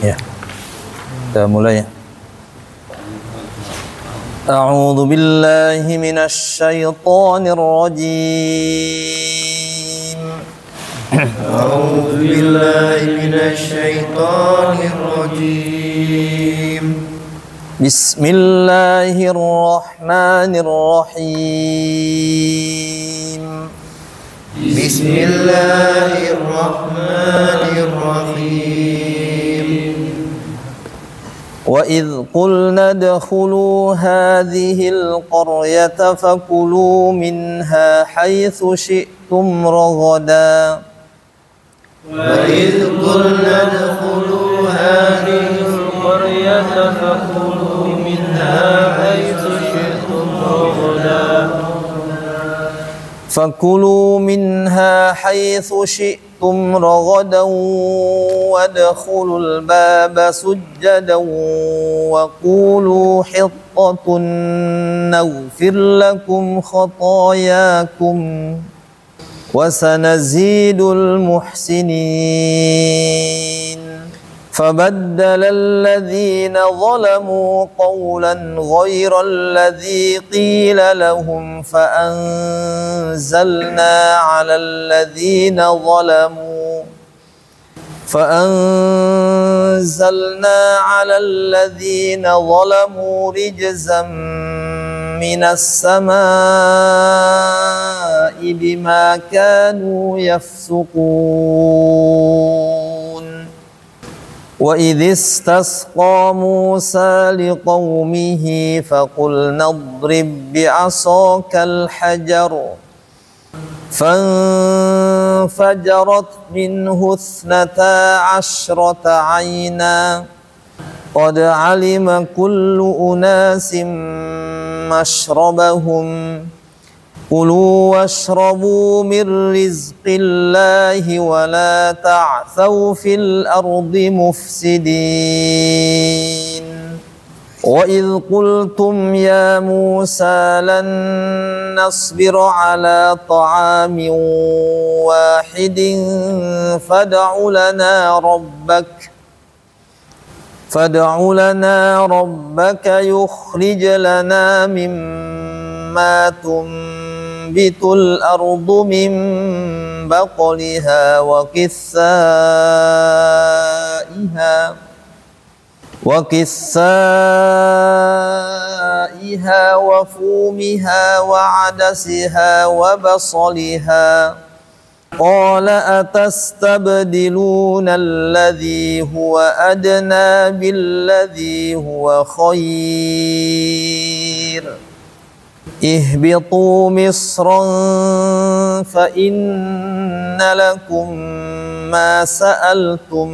Ya, kita mulai ya. A'udzu billahi minasy syaithanir rajim. A'udzu billahi minasy syaithanir rajim. Bismillahirrahmanirrahim. Bismillahirrahmanirrahim. وَإِذْ قُلْنَا ادْخُلُوا هَٰذِهِ الْقَرْيَةَ فَكُلُوا مِنْهَا حَيْثُ شِئْتُمْ رَغَدًا وَإِذْ قُلْنَا ادْخُلُوا هَٰذِهِ الْقَرْيَةَ فَكُلُوا مِنْهَا حَيْثُ شِئْتُمْ رَغَدًا فَكُلُوا مِنْهَا حَيْثُ شِئْتُمْ رَغَدًا وَادْخُلُوا الْبَابَ سُجَّدًا وَقُولُوا حِطَّةٌ نَغْفِرْ لَكُمْ خَطَايَاكُمْ وَسَنَزِيدُ الْمُحْسِنِينَ فَبَدَّلَ الَّذِينَ ظَلَمُوا قَوْلًا غَيْرَ الَّذِي قِيلَ لَهُمْ فَأَنزَلْنَا عَلَى الَّذِينَ ظَلَمُوا رِجْزًا مِّنَ السَّمَاءِ بِمَا كَانُوا يَفْسُقُونَ وَإِذِ اسْتَسْقَىٰ مُوسَىٰ لِقَوْمِهِ فَقُلْنَا اضْرِب بِّعَصَاكَ الْحَجَرَ فَانفَجَرَتْ مِنْهُ 12 عَيْنًا قَدْ عَلِمَ كُلُّ أُنَاسٍ مَّشْرَبَهُمْ كُلُوا وَاشْرَبُوا مِن رِّزْقِ اللَّهِ وَلَا تَعْثَوْا فِي الْأَرْضِ مُفْسِدِينَ وَإِذْ قُلْتُمْ يَا مُوسَىٰ لَن نَّصْبِرَ عَلَىٰ طَعَامٍ وَاحِدٍ فَادْعُ لَنَا رَبَّكَ يُخْرِجْ لَنَا مِمَّا تُنبِتُ الْأَرْضُ مِن بَقْلِهَا وَقِثَّائِهَا وَفُومِهَا وَعَدَسِهَا وَبَصَلِهَا قَالَ أَتَسْتَبْدِلُونَ الَّذِي هُوَ أَدْنَىٰ بِالَّذِي هُوَ خَيْرٌ اهْبِطُوا مِصْرًا فَإِنَّ لَكُم مَّا سَأَلْتُمْ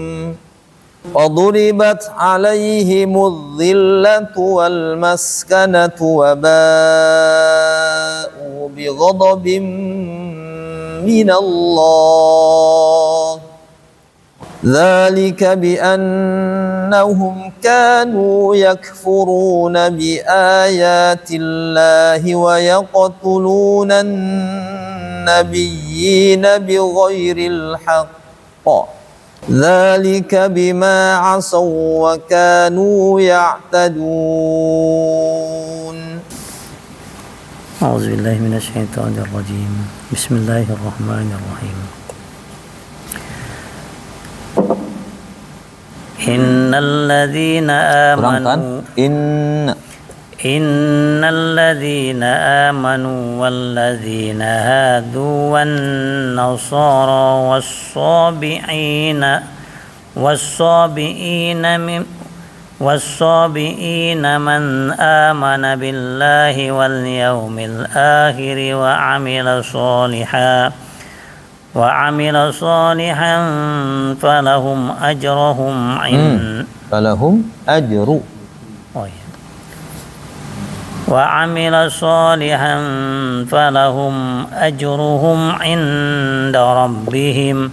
وَضُرِبَتْ عَلَيْهِمُ الذِّلَّةُ وَالْمَسْكَنَةُ وَبَاءُوا بِغَضَبٍ مِّنَ اللَّهِ ذَلِكَ بِأَنَّهُمْ كَانُوا يَكْفُرُونَ بِآيَاتِ اللَّهِ وَيَقْتُلُونَ النَّبِيِّينَ بِغَيْرِ الْحَقِّ ذَلِكَ بِمَا عَصَوا وَكَانُوا يَعْتَدُونَ أعوذ بالله من الشيطان الرجيم بسم الله الرحمن الرحيم إن الذين آمنوا والذين هادوا والنصارى والصابئين من آمن بالله واليوم الآخر وعمل صالحا فلهم أجرهم عند ربهم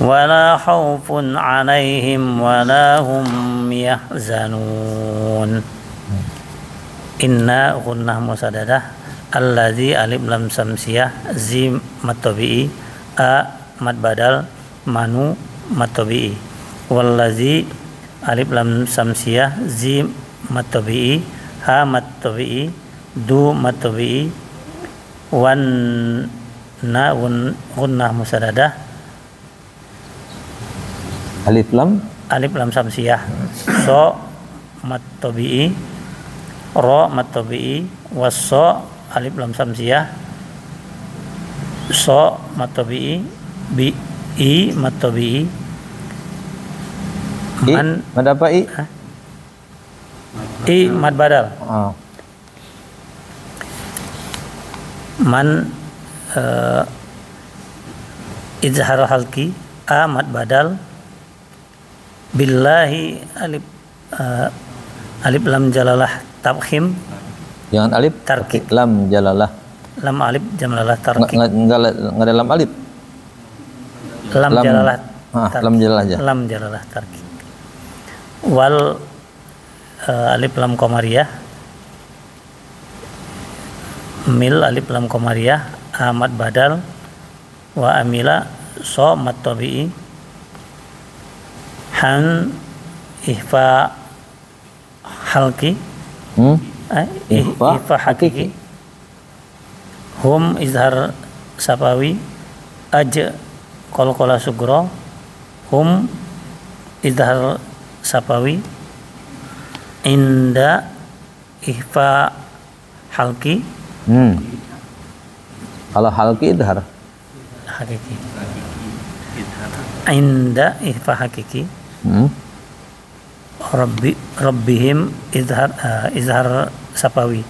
ولا خوف عليهم ولا هم يحزنون. Inna gunnah musadadah allazi alif lam samsiyah zi mad tabi'i a mad badal manu mad tabi'i wallazi alif lam samsiyah, zi mad tabi'i, ha mad tabi'i, du mad tabi'i, wan na gunnah musadadah, Alif lam samsiyah, so mad tabi'i, ro mad tabi'i, waso alif lam samsiyah, so mad tabi'i, bi i mad tabi'i, man mad apa i? I mad badal. Man izhar halki, a mad badal, billahi alif lam jalalah tabkhim, Jangan alif, Tarkik. lam jalalah. lam alif jalalah tarkik, Nggak ada lam alif. lam jalalah Lam jalalah aja. lam jalalah tarkik, wal alif lam qamariyah, mil alif lam qamariyah, ahmad badal, wa amila so mat tabi'i, han ihfa halki, ihfa hakiki, hum izhar sapawi, aj qalqala sugro, hum izhar sapawi, inda ihfa halki, Kalau halki idhar. hakiki, inda ihfa hakiki, rabbihim izhar sapawi,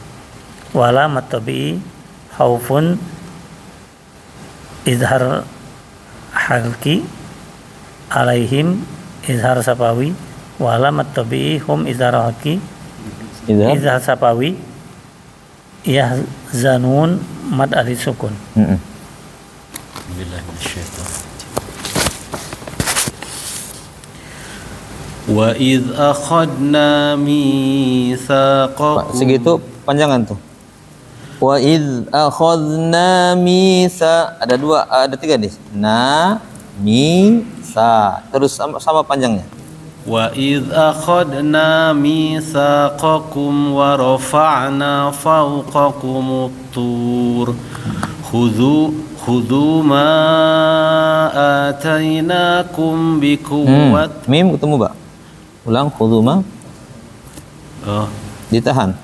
wala matabi'i khaufun izhar halki, alaihim izhar sapawi, wala matabi'i hum izhar halki, izhar sapawi, yahzanun mad alif sukun. Wa idh akhadna mitsaqakum. Segitu panjangan tuh. Wa idh akhadna ada dua, ada tiga nih. Terus sama panjangnya. Wa idh akhadna mitsaqakum wa rafa'na fawqakumut tur. Khudhu ma atainakum biquwwat. Mim ketemu, Pak. Ulang, khudhu ma. Ditahan.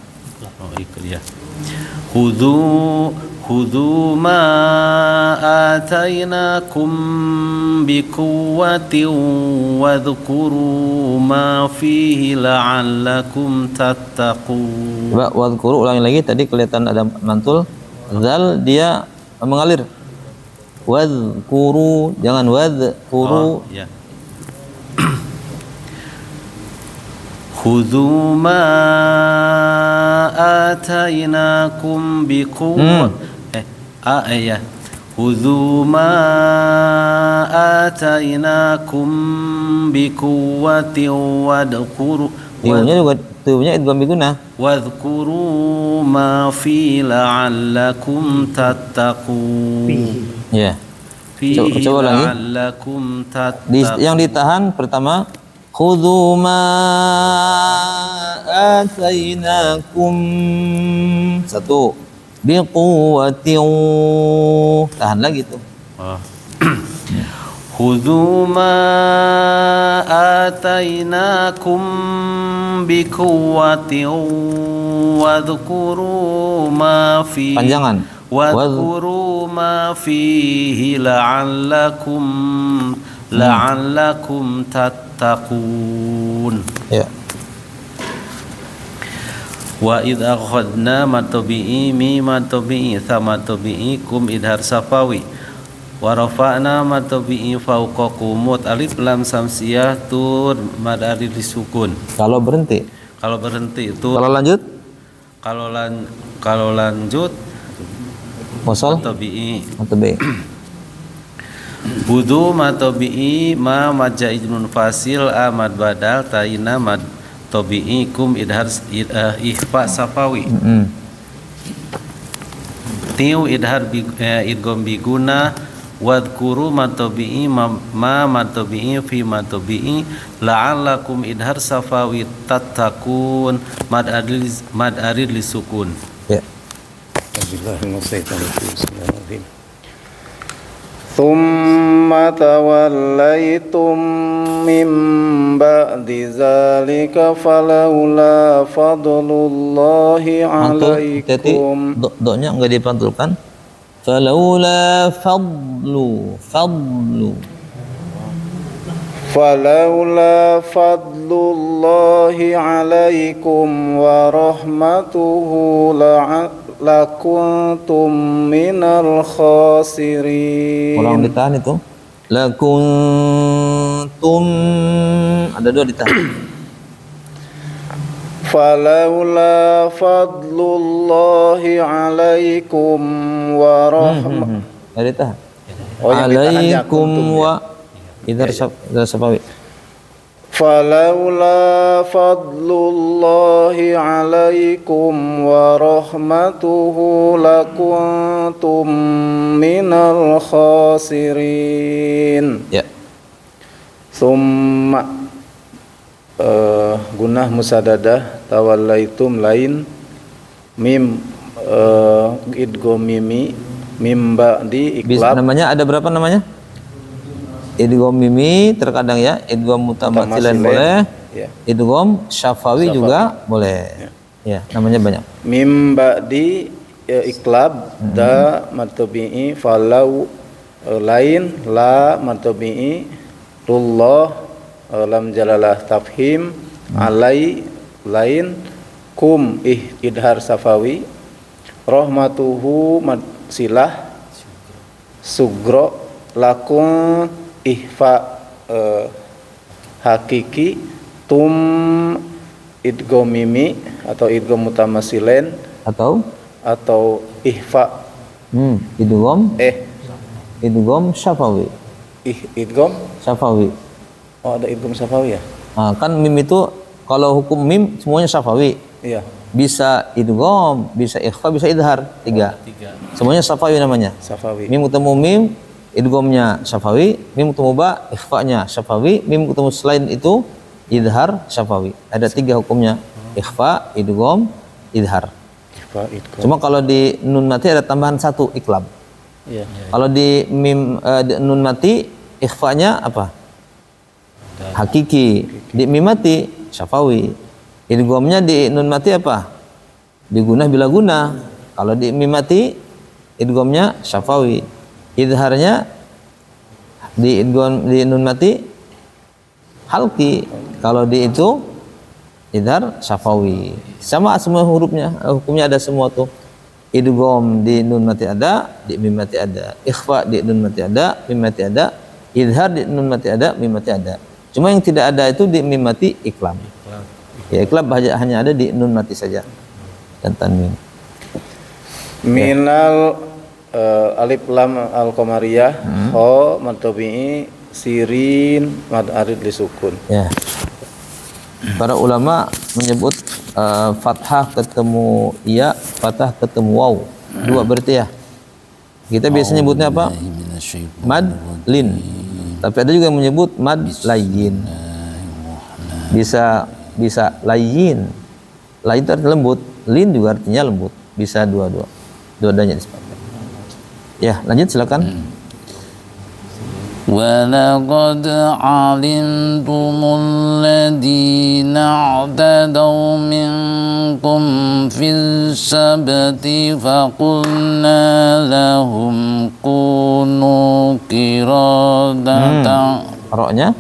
Ikut ya. Khudhu ma atainakum biquwwatin wadhkuru ma fihi la'allakum tattaqun. Coba wadhkuru, ulangi lagi, tadi kelihatan ada mantul. Zal dia mengalir. Wadhkuru, jangan wadhkuru. Ya. Khudhu ma atainakum biquwwat. Ya. Khudhu ma atainakum biquwwatin wadhkuru. Tujuhnya idgham biguna. Wadhkuru ma fi la'allakum tattaqun. Ya. Coba lagi. La'allakum tattaqun. Yang ditahan pertama, khudhu ma atainakum. Satu. Biquwwatin. Tahan lagi tuh. Khudhu ma atainakum biquwwatin wadhkuru ma fi. Panjangan. Wadhkuru ma fihi la'allakum tattaqun. Ya. Wa idh akhadna matabi'i mi matabi'i thamatabi'i kum idhar safawi. Wa rafa'na matabi'i fawqakum alif lam samsiyah tur mad alif disukun. Kalau berhenti itu. Kalau lanjut wasal matabi'i. Budu matabi'i ma maja'idun fasil amad badal taina mad tabi'i kum idhar ihfa safawi. Tiu idhar idgham biguna wadhkuru matobi'i ma matobi'i fi matobi'i la'allakum idhar safawi tattaqun mad arid lisukun. Ya. Thumma tawallaitum min ba'di zalika falawla fadlullahi alaikum. Doknya enggak dipantulkan. Falawla fadlu Falawla fadlullahi alaikum wa rahmatuhu lakuntum minal khasirin. Ulang ditahan itu. Lakuntum, ada dua ditahan. Falawla fadlullahi alaikum wa rahmatuhu. Ada ditahan. Oh, alaikum wa idhar safawi. Falawla fadlullahi alaikum wa rahmatuhu lakuntum minal khasirin. Ya. Summa gunah musadadah tawallaitum lain mim idgham mimi mim ba'di iklab. Namanya ada berapa namanya? Idgham mimi terkadang ya, idgham mutamatsilan boleh, ya. Idgham syafawi juga boleh. Ya, namanya banyak. Mim ba'di iklab da matobi'i falau lain la matobi'i lullah lam jalalah tafhim alai lain kum idhar safawi rahmatuhu silah sugro lakum ihfa hakiki tum idgham mimi atau idgham mutamasilen Atau ihfa idgham syafawi. Idgham Syafawi. oh ada idgham syafawi ya. Nah, kan mim itu kalau hukum mim semuanya syafawi. Iya. Bisa idgham, bisa ikhfa, bisa idhar, tiga. Semuanya syafawi namanya. Syafawi. Mim ketemu mim, idghamnya syafawi, mim ketemu ba, ikhfanya syafawi, mim ketemu selain itu idhar syafawi. Ada tiga hukumnya. Ikhfa, idgham, idhar. Ihfa, idgham. Cuma kalau di nun mati ada tambahan satu, iklab. Iya. Kalau di mim di nun mati ikhfanya apa? Hakiki. Di mim mati syafawi. Idghamnya di nun mati apa? Digunah bila guna. Kalau di mim mati idghamnya syafawi. Idharnya di idgham di nun mati halki. Kalau di itu idhar syafawi. Sama semua hurufnya, hukumnya ada semua tuh. Idgham di nun mati ada, di mim mati ada. Ikhfa di nun mati ada, mim mati ada. Idhar di nun mati ada, mim mati ada. Cuma yang tidak ada itu di mim mati iklab. Ya iklab hanya ada di nun mati saja dan tanwin. Minal alif lam al qamariyah kha matobi'i sirin mad arid lisukun. Ya. Para ulama menyebut fathah ketemu ya, fathah ketemu waw. Dua berarti ya. Kita biasanya nyebutnya apa? Mad lin. Tapi ada juga yang menyebut mad layyin. Bisa layyin. Layyin itu artinya lembut, lin juga artinya lembut. Bisa dua-duanya disebutkan. Ya, lanjut silakan. وَلَقَدْ عَلِمْتُمُ الَّذِينَ اعْتَدَوْا مِنْكُمْ فِي السَّبْتِ فَقُلْنَا لَهُمْ كُونُوا قِرَادَةً. Roknya?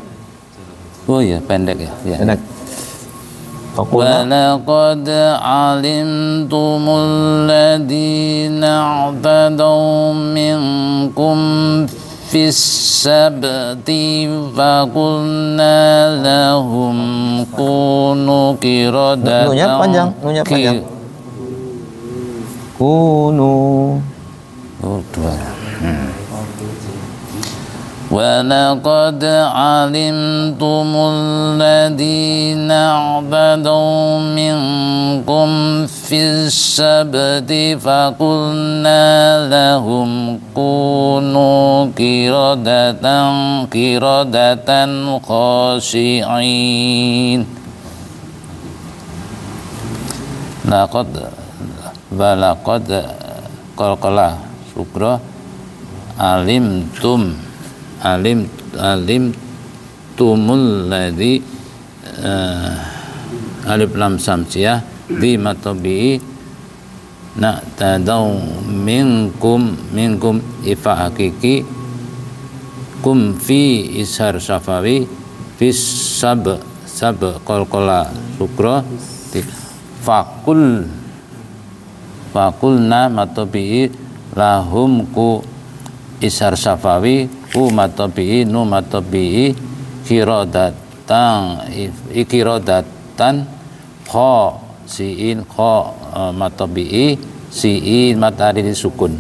Oh ya, pendek ya. Pendek. وَلَقَدْ عَلِمْتُمُ الَّذِينَ اعْتَدَوْا مِنْكُمْ فِي السَّبْتِ فَقُلْنَا لَهُمْ كُونُوا قِرَادَةً. Nunya panjang. Kunu. Oh, dua. ولقد علمتم الذين اعتدوا منكم في السبت فقلنا لهم كونوا قردة خاشعين Laqad qalqala syukra alimtum ladzi alif lam samsiyah di matabi na tadau minkum ifa hakiki kum fi ishar safawi fis sab qalqala syukra fakulna matabi lahum ku ishar safawi ku matabi nu matabi kirodatan kha siin kha matabi siin matari disukun.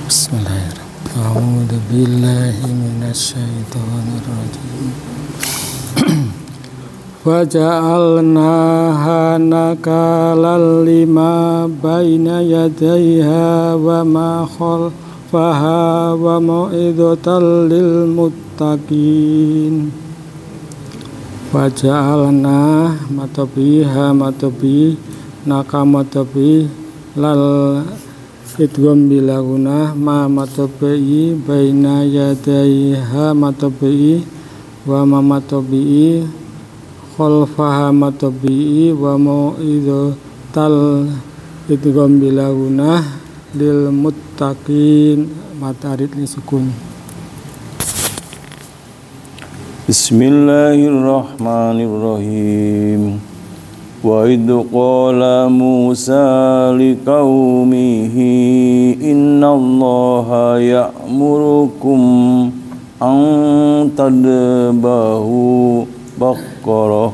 Bismillahirrahmanirrahim. A'udzu billahi minasyaitonir rajim. Waja'alnaha nakalan lima baina yadayha wa ma khalfaha wa mau'izatan lil muttaqin. Waja'alna matabi nakamatabi lal idgham bilaguna ma matabi baina yadayha matabi wa ma matabi khalfaha matabi wa mau'izatal idgham bilaguna lil muttaqin matarid lisukun. Bismillahirrahmanirrahim. Wa idh qala Musa liqaumihi innallaha ya'murukum an tadbahu baqarah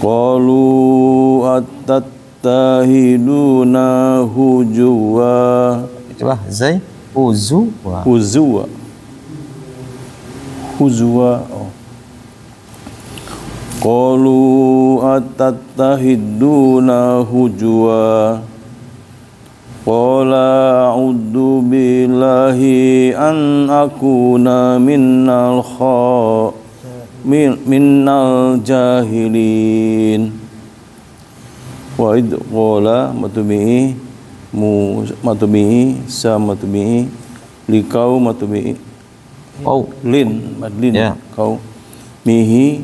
qalu atattahiduna hujwa Coba zai uzwa qalu atattahiduna hujwa qala a'udzu billahi an akuna minnal jahilin. Wa idh qala matubihi likau matubihi madlin ya. Kau mihi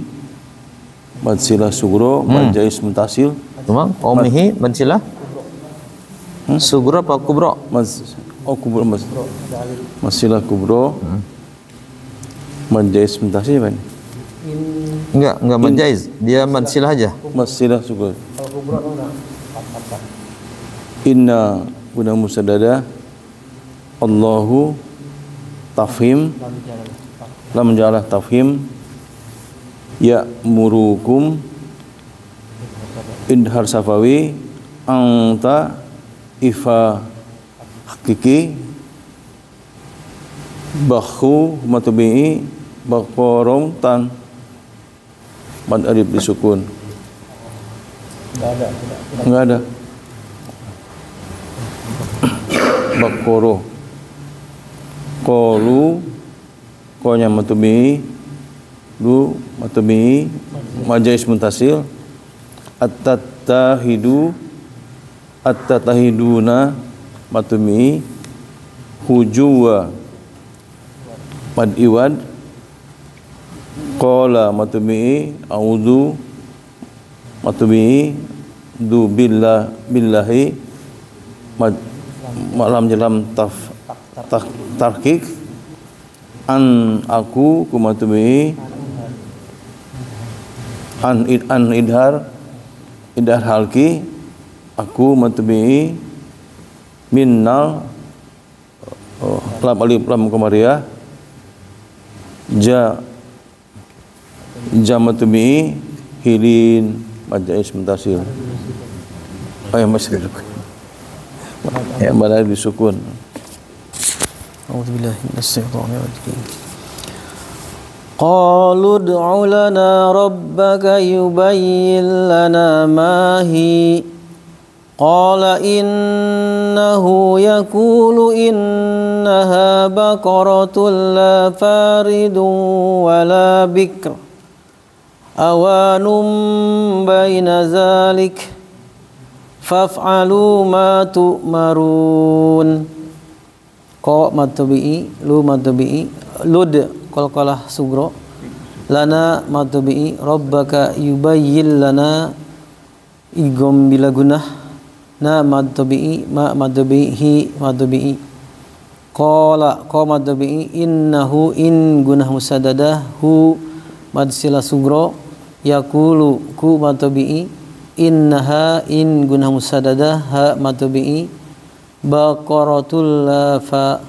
madsila sugro majais mutasil Cuma qaumihi madsila sugro apa kubro? Kubro masilah kubro majais mutasil apa ini? Enggak majais, dia madsila aja. Masilah sugro. Inna guna musaddada Allahu tafhim lam jalah tafhim ya murukum idhar safawi anta ifa hakiki bakhu matubi'i bakporong tan mad alif disukun. Enggak ada. Bakporo qalu konya matubi'i du matubi'i majais muntasil attatahiduna matubi'i hujuwa mad iwad qala matubi'i a'udzu matubi'i du billahi malam jalam tarkik an aku kumatubi an idhar halki aku matubi minnal lam alif lam qamariyah ja matubi hilin majais mutasil masih ya balai disukun. A'udzubillahi minasyaitonir rajim. Qalu ud'u lana rabbaka yubayyin lana ma hi. Qala innahu yaqulu innaha baqaratun la faridun wa la bikr awanum baina zalik faf'alu ma tu'marun. Qa matabi'i, lu matabi'i, lud qalqalah sugro, lana matabi'i, rabbaka yubayyin lana igom bila gunah, na matabi'i, ma matabi'i, hi matabi'i, qala qa matabi'i, innahu in gunah musaddadah, hu mad sila sugro, yaqulu ku matabi'i, innaha in gunah musaddadah, ha matabi'i, baqaratul la fa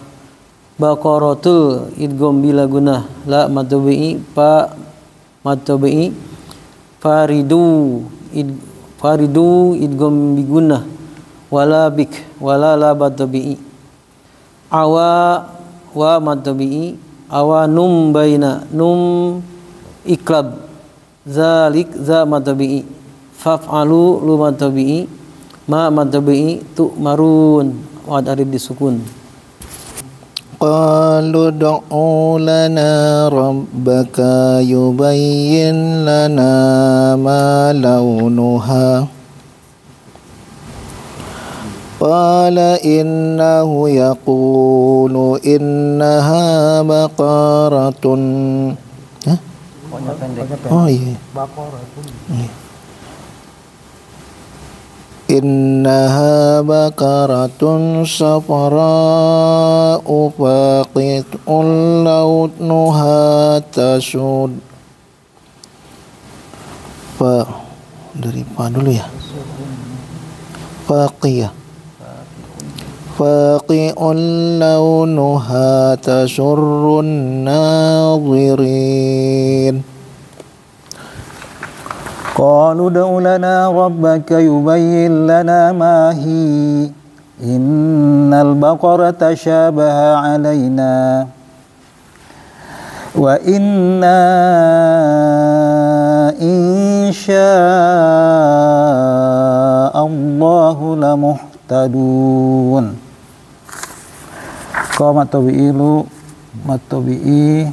baqaratul idgham bila gunah, la matabi'i, pa matabi'i, faridu idgham bi gunah, wala bik wala la matabi'i, awa wa matabi'i, awa num baina num iklab, zalik za matabi'i, faf'alu lu matabi'i, ma matabi'i, tu'marun wad arid disukun. Qalu ud'u lana rabbaka yubayyin lana ma launuha. Qala innahu yaqulu innaha baqaratun. Oh iya. Innaha baqaratun safara'u faqit'un launuha tasud. Pa dari pa dulu ya. Faqiyah. Faqi'un launuha tasurrun nadhirin. Qalu ud'u lana rabbaka yubayyin lana ma hi. Innal baqarata tashabaha 'alaina wa inna insya'allahu lamuhtadun. Qa matabi'i lu matabi'i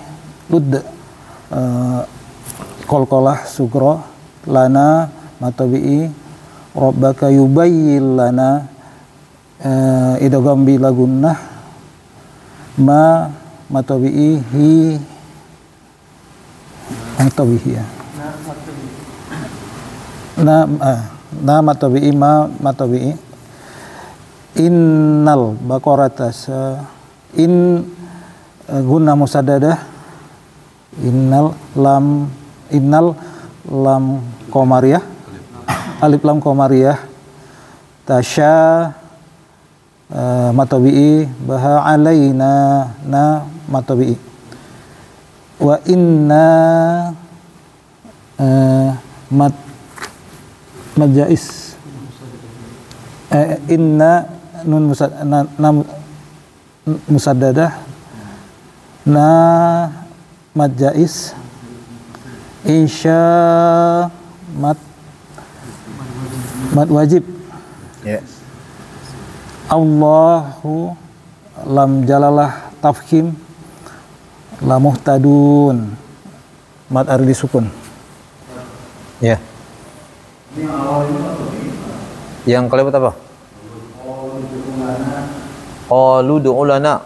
lud qalqalah sugro, lana matabi'i, rabbaka yubayyin lana idgham bi lagunnah, ma matabi'i, hi matabi'i ya, na matabi'i, ma matabi'i, innal baqarata in guna musaddadah, innal lam qamariyah, alif lam qamariyah, tasya matabi'i, baha alaina, na matabi'i, wa inna majais, inna nun musaddadah, na majais, insya mad wajib, Allahu lam jalalah tafkhim, lamuhtadun mad ardi sukun. Ya. Yang kalimat apa? Qalu ud'u lana.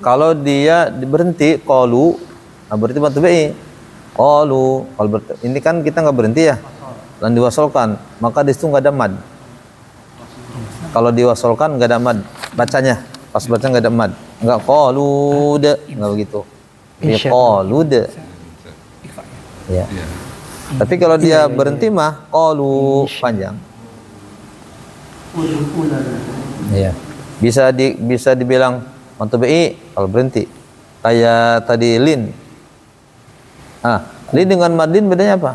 Kalau dia berhenti qalu, berarti matabi'i. Qalu, ini kan kita nggak berhenti ya, dan diwasolkan, maka di situ nggak ada mad. Kalau diwasolkan nggak ada mad, bacanya pas baca nggak ada mad, nggak qalu de, nggak begitu. Dia qalu de. Ya. Tapi kalau dia berhenti mah qalu panjang. Iya. Bisa dibilang matabi'i kalau berhenti. Kayak tadi lin. Lin dengan madlin bedanya apa?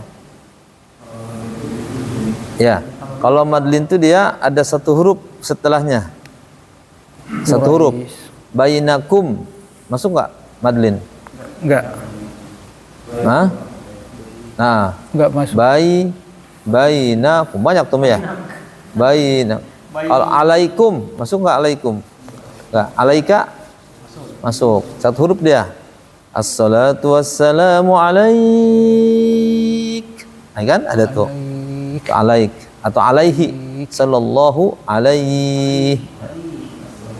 Ya, kalau madlin itu dia ada satu huruf setelahnya. Satu huruf. Bainakum masuk nggak madlin? Enggak. Hah? Nah, Enggak masuk. Baina, banyak tuh ya. Baina. Kalau alaikum, masuk nggak alaikum? Nggak. Alaika? Masuk. Satu huruf dia. Assalatu wassalamu alaik. Nah, kan ada tuh. Alaik atau alaihi. Sallallahu alaihi.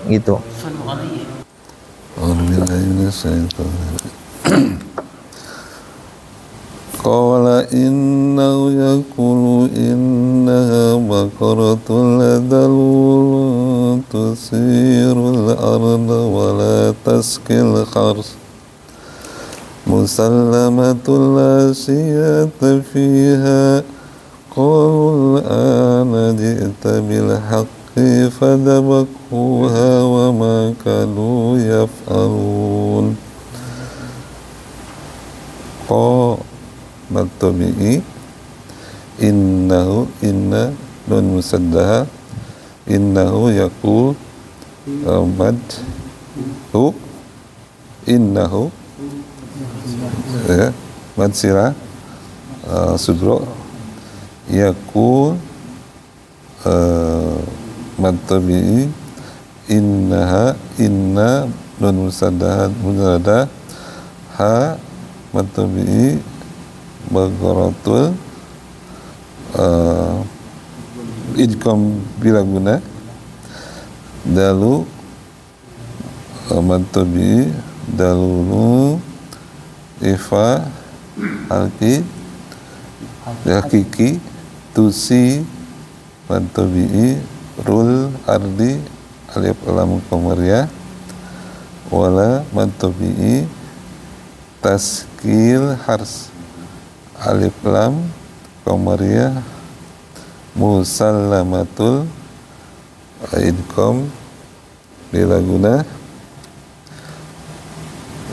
Gitu. Qala innahu yaqulu innaha baqaratun ladalulun tusirul arda wa la taskil khars musallamatul la siyata fiha qul ana ji'ta bil haqqi fadabakuha wa ma kanu yaf'alun. Matabi'i innahu inna nun musaddaha innahu yaqul madhu innahu ya mad sirah sudro yaqul matabi'i innaha inna nun musaddaha munada ha matabi'i Baqaratul idgham bila guna dalu matabi dalulu ifa alki hakiki tusi matabi rul ardi alif lam qamariyah wala matabi taskil hars alif lam qamariyah musallamatul idgham bila guna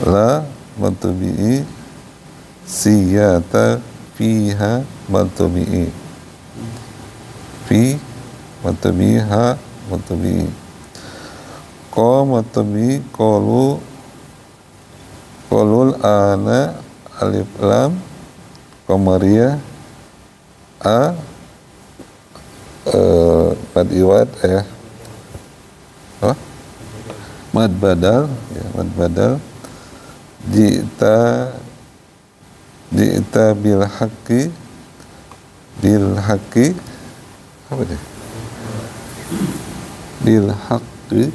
la matabi'i siyata fiha matabi'i fi matabi'i ha matabi'i qa matabi'i qalul ana alif lam qamariyah a mad iwad ya mad badal ya mad badal ji'ta bil haqqi apa dia bil haqqi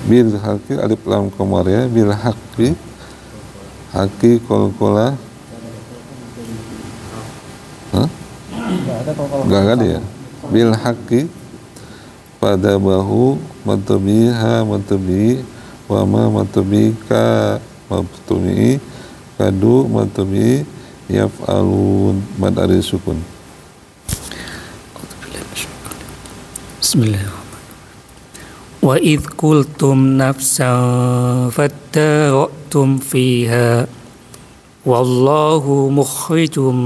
bil haqqi alif lam qamariyah bil haqqi haki kolkola, nggak ada ya. Bil haki pada bahu matabiha matabi wama matabika matabi kadu matabi yaf'alun mad ari sukun. Bismillahirrahmanirrahim. Wa idh qultum nafsan fattara'tum fiha wallahu mukhrijum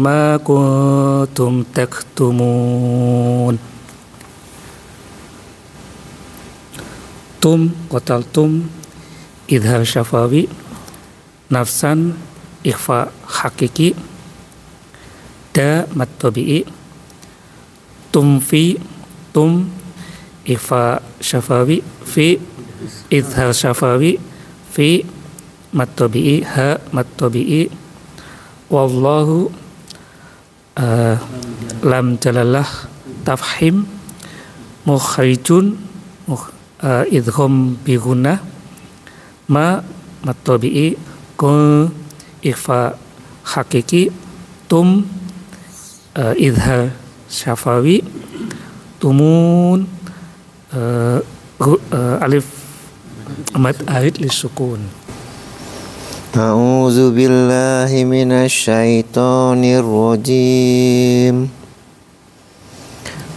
ma kuntum taktumun. Tum qataltum idhar syafawi nafsan ikhfa hakiki da matabi'i tumfi tum ikhfa syafawi fi idhar syafawi fi matabi'i ha matabi'i wallahu lam jalalah tafhim mukhrijun idgham bi gunnah ma matabi'i ko ikhfa hakiki tum idhar syafawi tumun alif mad arid lisukun. A'udzu billahi minasyaitonir rajim.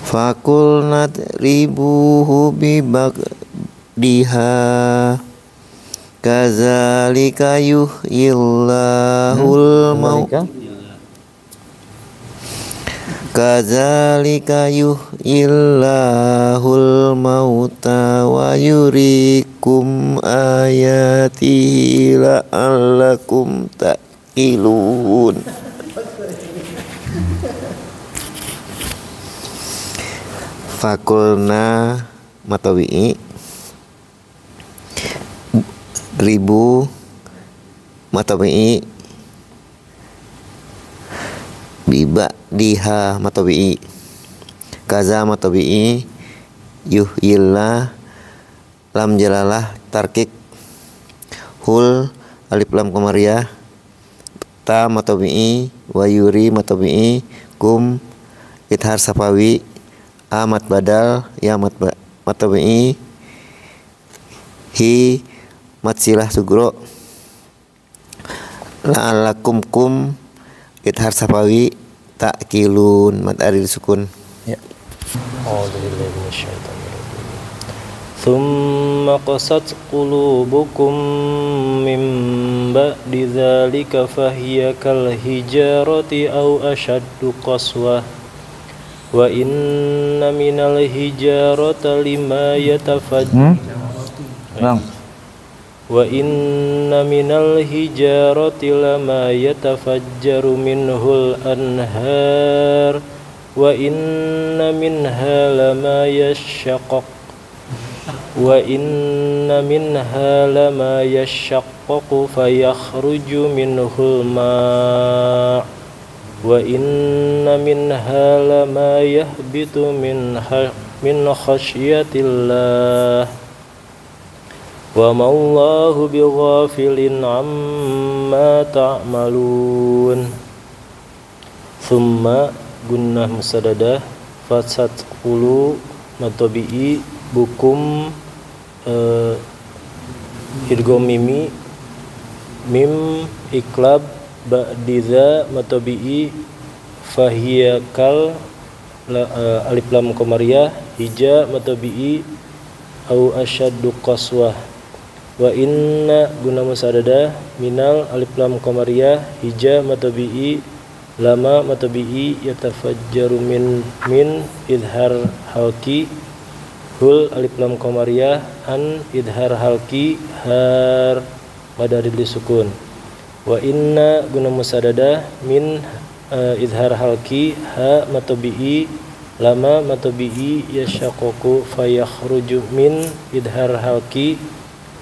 Fakul nadribuhu bibaqdiha kadzalika yuhyillahul mauta Kadzalika yuhyillahul mauta wa yuriikum ayatihi la'allakum ta'qilun. Fakulna matawi'i ribu matawi'i biba diha matawi'i kaza matawi'i yuhyillah lam jalalah tarkik hul alif lam qamariyah ta matawi'i wa yuri matawi'i kum ithar safawi amat badal ya matawi'i hi matsilah sugro la'alakum kum ithar safawi ta'kilun mad aril sukun. Ya. A'udzubillahi minasyaitonir rajim. Tsumma qasat qulubukum min ba'di dzalika fahiya kal hijarati aw ashaddu qaswah wa inna minal hijarati lima wa inna minal hijarati lama yatafajjaru minhul anhar wa inna minha lama yashaqqaq fayakhruju minhul ma' wa inna minha lama yahbitu min khasyatillah wa ma'allahu bighafilin amma ta'malun. Thumma gunnah musadadah fatsat qulu matabi'i bukum idgham mimi mim iklab ba'diza matabi'i fahiya kal alif lam qamariyah hija matabi'i au asyaddu qaswah wa inna guna musadada minal alif lam qamariyah hija matabi'i lama matabi'i yatafajjaru min idhar halki hul alif lam qamariyah an idhar halki har madaril sukun wa inna guna musadada min idhar halki ha matabi'i lama matabi'i yashaqqaqu fayakhruju min idhar halki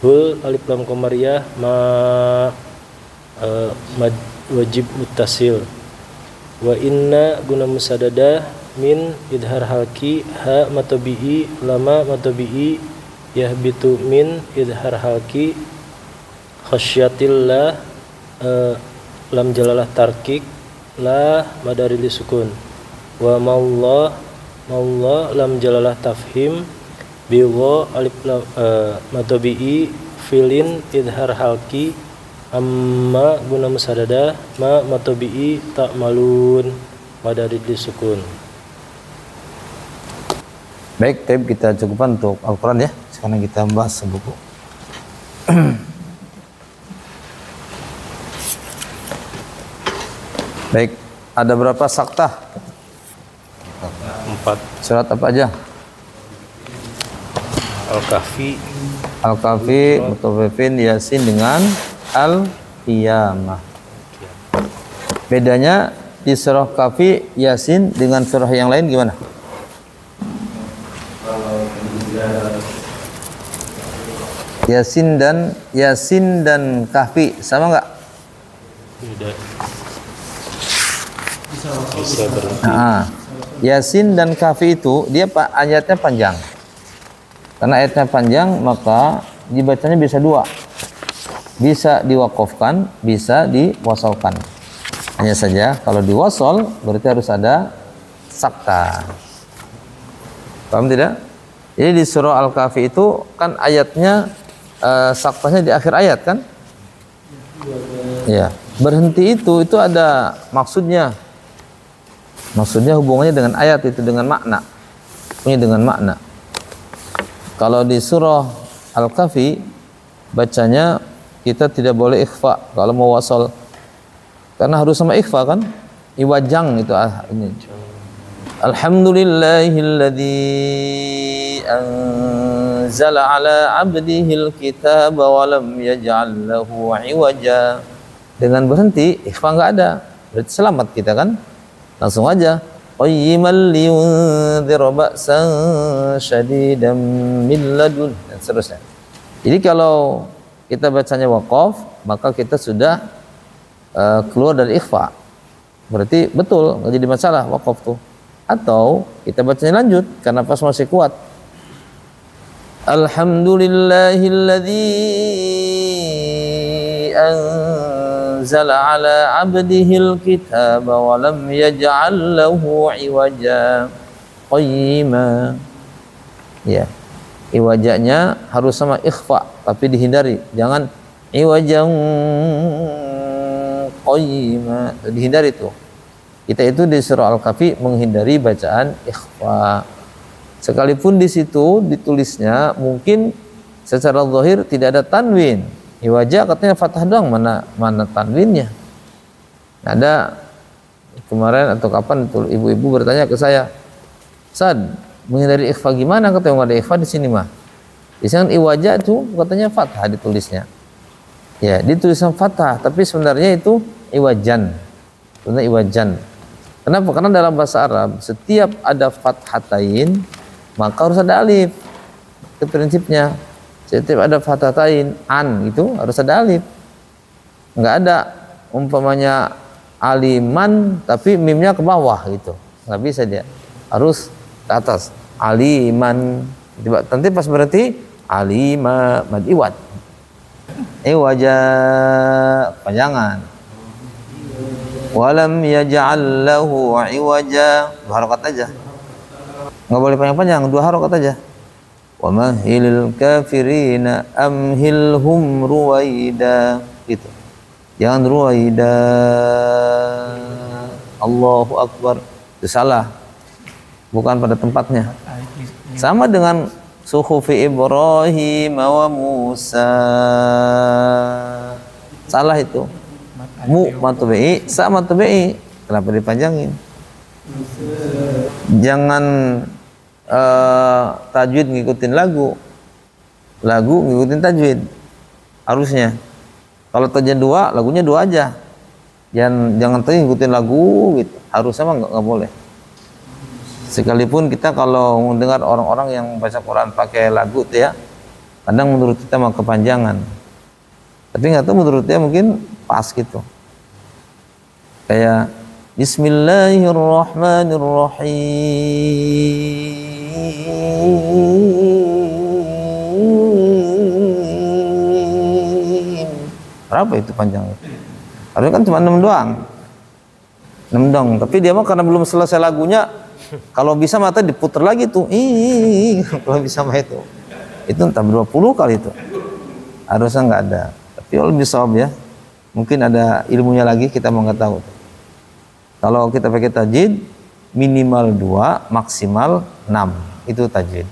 hul alif lam qamariyah ma wajib muttasil wa inna guna musadada min idhar halki ha matabi'i lama matabi'i yahbitu min idhar halki khasyatillah lam jalalah tarkik la madaril sukun wa maullah lam jalalah tafhim biwa alif lam matabi'i filin idhar halki amma guna musadada ma matabi'i ta'malun madaril sukun. Baik, kita cukupkan untuk Al-Quran ya. Sekarang kita bahas buku. Baik, ada berapa saktah? 4. Surat apa aja? Al-Kahfi, Mutaffifin, Yasin dengan Al-Qiyamah. Bedanya di surah Kahfi, Yasin dengan surah yang lain gimana? Yasin dan Kahfi sama enggak? Tidak. Bisa berhenti. Yasin dan Kahfi itu dia ayatnya panjang. Karena ayatnya panjang maka dibacanya bisa dua. Bisa diwakafkan, bisa diwasolkan. Hanya saja kalau diwasol berarti harus ada sakta. Paham tidak? Jadi di surah Al-Kahfi itu kan ayatnya saktanya di akhir ayat kan? Ya, berhenti itu ada maksudnya. Maksudnya hubungannya dengan ayat itu dengan makna. Punya dengan makna. Kalau di surah Al-Kahfi bacanya kita tidak boleh ikhfa kalau mau wasol. Karena harus sama ikhfa kan? Iwajang itu ini. Alhamdulillahilladzi anzala ala abdihil kitaba wa lam yaj'al lahu 'iwaja. Dengan berhenti ikhfa enggak ada, berarti selamat kita kan? Langsung aja qayyiman liyunzira ba'san syadidan min ladun dan seterusnya. Jadi kalau kita bacanya waqaf, maka kita sudah keluar dari ikhfa. Berarti betul, nggak jadi masalah waqaf tuh. Atau kita bacanya lanjut karena pas masih kuat. Alhamdulillahilladzi anzala ala abdihil kitaba wa lam yaj'al lahu 'iwaja qayyima. Ya. Iwajanya harus sama ikhfa tapi dihindari, jangan iwajan qayyima, dihindari itu. Kita itu di surah Al-Kahfi menghindari bacaan ikhfa. Sekalipun di situ ditulisnya mungkin secara zahir tidak ada tanwin. Iwaja katanya fathah doang, mana tanwinnya. Ada kemarin atau kapan itu ibu-ibu bertanya ke saya, "Sad, menghindari ikhfa gimana?" Katanya nggak ada ikhfa di sini mah. Di sini iwaja itu katanya fathah ditulisnya. Ya, dituliskan fathah, tapi sebenarnya itu iwajan. Sebenarnya iwajan. Kenapa? Karena dalam bahasa Arab setiap ada fathatain maka harus ada alif. Itu prinsipnya. Setiap ada fathatain an itu harus ada alif. Enggak ada umpamanya aliman tapi mimnya ke bawah gitu. Enggak bisa dia. Harus ke atas. Aliman. Nanti pas berarti alima mad iwad. Iwaja panjangan. Walam yaj'al lahu 'iwaja, 2 harokat aja, nggak boleh panjang-panjang, 2 harokat aja. Wa mahilil kafirina amhilhum ruwaida, gitu, jangan ruwaida. Allahu akbar, itu salah, bukan pada tempatnya. Sama dengan suhufi Ibrahim wa Musa, salah itu. Mu matubi, sa matubi, kenapa dipanjangin? Jangan tajwid ngikutin lagu ngikutin tajwid harusnya. Kalau tajwid 2, lagunya 2 aja. Jangan tajwid ngikutin lagu gitu. Harusnya mah nggak boleh. Sekalipun kita kalau mendengar orang-orang yang baca Quran pakai lagu tuh ya, kadang menurut kita mah kepanjangan. Tapi nggak tahu menurut dia mungkin pas gitu. Kayak Bismillahirrahmanirrahim. Berapa itu panjangnya? Harusnya kan cuma 6 doang. 6 doang. Tapi dia mah karena belum selesai lagunya, kalau bisa mata diputer lagi tuh. Kalau bisa mah itu. Itu entah 20 kali itu. Harusnya nggak ada. Tapi kalau bisa ya. Mungkin ada ilmunya lagi, kita mau nggak tahu. Kalau kita pakai tajwid minimal 2, maksimal 6, itu tajwid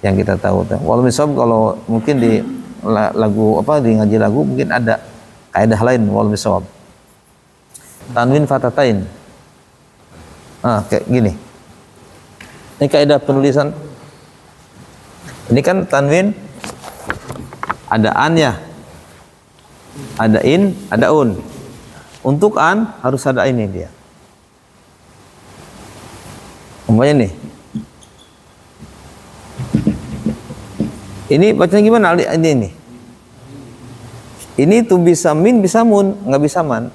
yang kita tahu. Walau misal kalau mungkin di lagu apa, di ngaji lagu mungkin ada kaidah lain. Walau misal tanwin fathatain, kayak gini. Ini kaidah penulisan. Ini kan tanwin ada an ya, ada in, ada un. Untuk an harus ada ini dia. Umpamanya nih. Ini bacanya gimana? Ini. Ini tuh bisa min, bisa mun, nggak bisa man.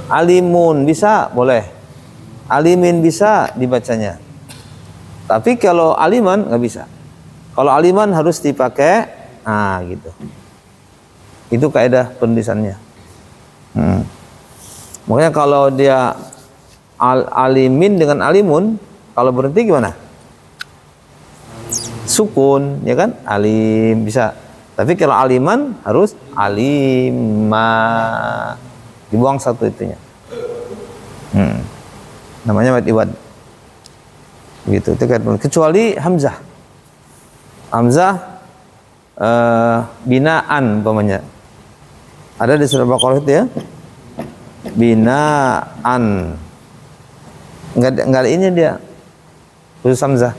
Alimun bisa, boleh. Alimin bisa dibacanya. Tapi kalau aliman nggak bisa. Kalau aliman harus dipakai, gitu. Itu kaidah penulisannya. Makanya kalau dia alimin dengan alimun, kalau berhenti gimana? Sukun, ya kan? Alim bisa. Tapi kalau aliman harus alima, dibuang satu itunya. Namanya mad iwad. Gitu. Itu kan. Kecuali hamzah. Hamzah binaan umpamanya. Ada di surah Baqarah itu ya. Binaan. Nggak ada ini dia. Khusus hamzah.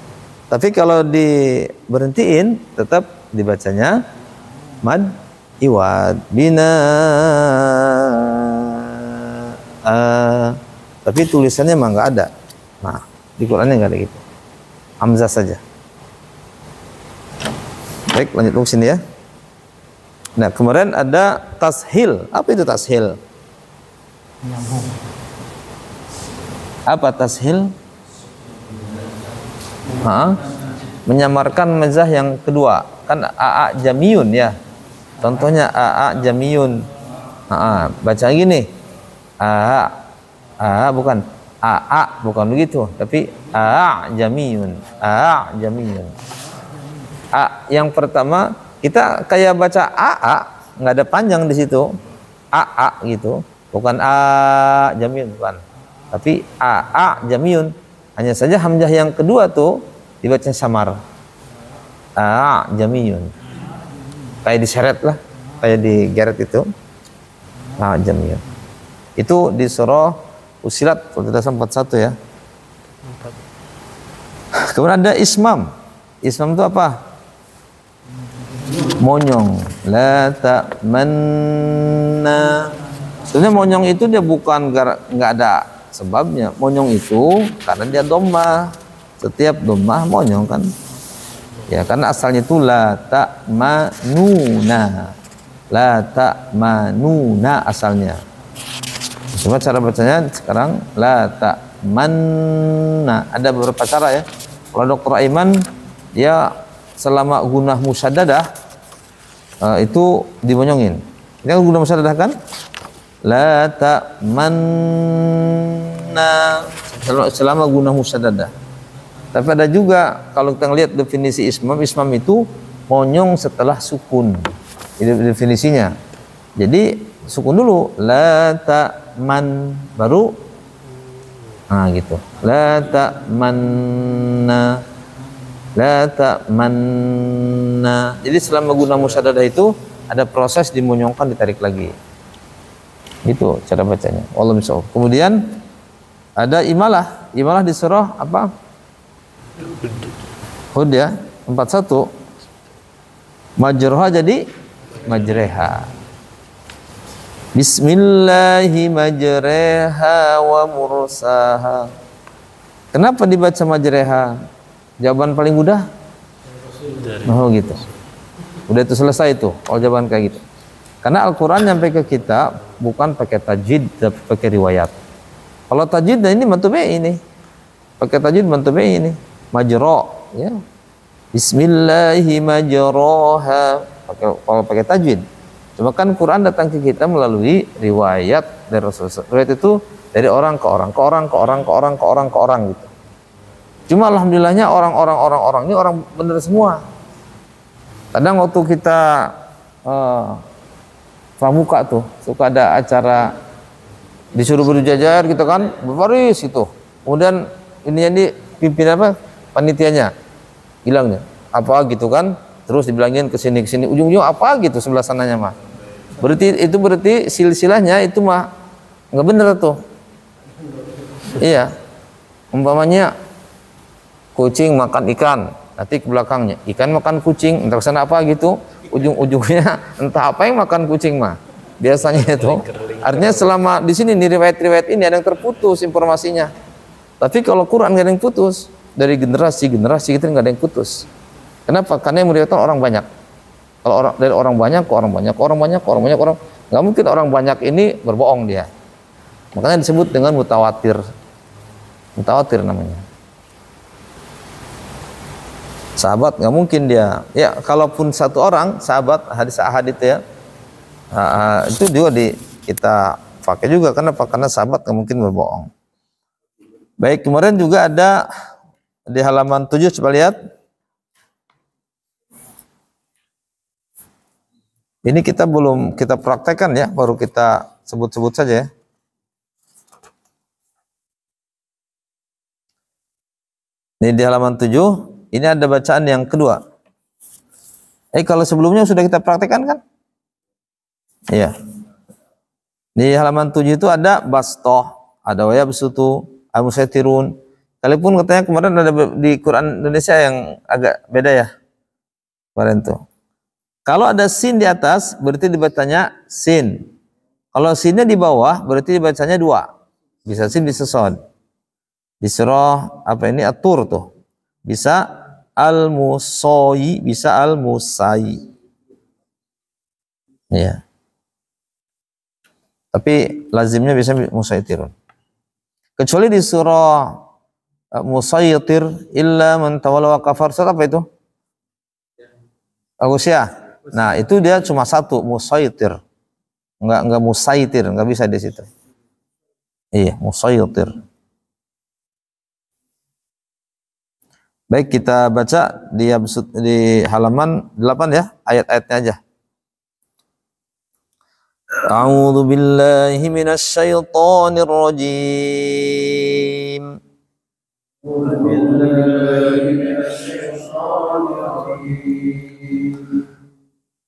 Tapi kalau diberhentiin tetap dibacanya mad iwad bina. Tapi tulisannya emang nggak ada. Nah, di Qurannya nggak ada gitu. Hamzah saja. Baik, lanjut ke sini ya. Nah, kemarin ada tashil. Apa itu tashil? Apa tashil? Menyamarkan mazah yang kedua. Kan aa jamiyun ya. Contohnya aa jamiyun. Baca gini. Bukan bukan begitu, tapi jamiyun. Jamiyun. Yang pertama kita kayak baca nggak ada panjang di situ. Gitu. Bukan jamiyun, bukan. Tapi jamiyun. Hanya saja hamzah yang kedua tuh dibaca samar. Jamiyun. Kayak diseret lah, kayak digeret itu. Jamiyun. Itu di surah Fussilat 41 ya. Kemudian ada ismam. Ismam itu apa? Monyong. La ta'manna. Sebenarnya monyong itu dia bukan nggak ada sebabnya. Monyong itu karena dia dhammah. Setiap dhammah monyong kan. Ya, karena asalnya itu la ta'manuna. La ta'manuna asalnya. Cuma cara bacanya sekarang la ta'manna. Ada beberapa cara ya. Kalau Dr. Aiman dia selama gunah musyaddadah itu dimonyongin. Ini kan gunah musyaddadah kan? La ta'manna selama gunah musyaddadah. Tapi ada juga kalau kita lihat definisi ismam itu monyong setelah sukun. Ini definisinya. Jadi sukun dulu la ta'man baru gitu. La ta'manna. La ta'manna. Jadi selama guna musyaddadah itu ada proses dimonyongkan, ditarik lagi. Itu cara bacanya. Wallahu a'lam. Kemudian ada imalah. Imalah di surah apa? Hud ya, 41. Majruha jadi majreha. Bismillahi majreha wa mursaha. Kenapa dibaca majreha? Jawaban paling mudah? Oh gitu. Udah itu selesai itu. Kalau jawaban kayak gitu. Karena Al-Quran nyampe ke kita bukan pakai tajwid, tapi pakai riwayat. Kalau tajwid ini mantubi ini. Pakai tajwid mantubi ini. Majro, ya. Bismillahi majroha. Kalau pakai tajwid. Cuma kan Quran datang ke kita melalui riwayat dari Rasulullah. Riwayat itu dari orang ke orang, ke orang, ke orang, ke orang, ke orang, ke orang gitu. Cuma alhamdulillahnya orang ini orang benar semua. Kadang waktu kita pramuka tuh suka ada acara disuruh berjajar gitu kan, berbaris itu. Kemudian ini pimpin apa? Panitianya bilangnya apa gitu kan, terus dibilangin ke sini ujung-ujung apa gitu sebelah sananya mah. Berarti silsilahnya itu mah nggak bener tuh. Iya. Umpamanya kucing makan ikan, nanti ke belakangnya ikan makan kucing, entah kesana apa gitu, ujung-ujungnya entah apa yang makan kucing mah. Biasanya itu. Artinya selama di sini di riwayat-riwayat ini ada yang terputus informasinya. Tapi kalau Quran nggak ada yang putus, dari generasi gitu nggak ada yang putus. Kenapa? Karena yang meriwayatkan orang banyak. Kalau dari orang banyak ke orang banyak, nggak mungkin orang banyak ini berbohong dia. Makanya disebut dengan mutawatir. Mutawatir namanya. Sahabat nggak mungkin dia. Ya kalaupun satu orang sahabat hadis ahad itu ya, itu juga kita pakai juga karena sahabat nggak mungkin berbohong. Baik, kemarin juga ada di halaman 7, coba lihat. Ini kita belum kita praktekkan ya, baru kita sebut-sebut saja ya. Ini di halaman 7, ini ada bacaan yang kedua. Kalau sebelumnya sudah kita praktekkan kan? Iya. Di halaman 7 itu ada bastoh, ada wayabsutu, al-musaytirun. Kalaupun katanya kemarin ada di Quran Indonesia yang agak beda ya. Kemarin tuh. Kalau ada sin di atas berarti dibacanya sin. Kalau sinnya di bawah berarti dibacanya dua. Bisa sin bisa sod. Di surah apa ini At-Tur tuh. Bisa al-musayi, bisa al-musayi. Ya. Tapi lazimnya bisa musaytirun. Kecuali di surah Musaytir illa man tawalla wa kafar. Surah apa itu? Al-Ghasyiyah. Nah, itu dia cuma satu, musaytir. Enggak musaytir, enggak bisa di situ. Iya, musaytir. Baik, kita baca di halaman 8 ya, ayat-ayatnya aja. A'udzu billahi minasy syaithanir rajim.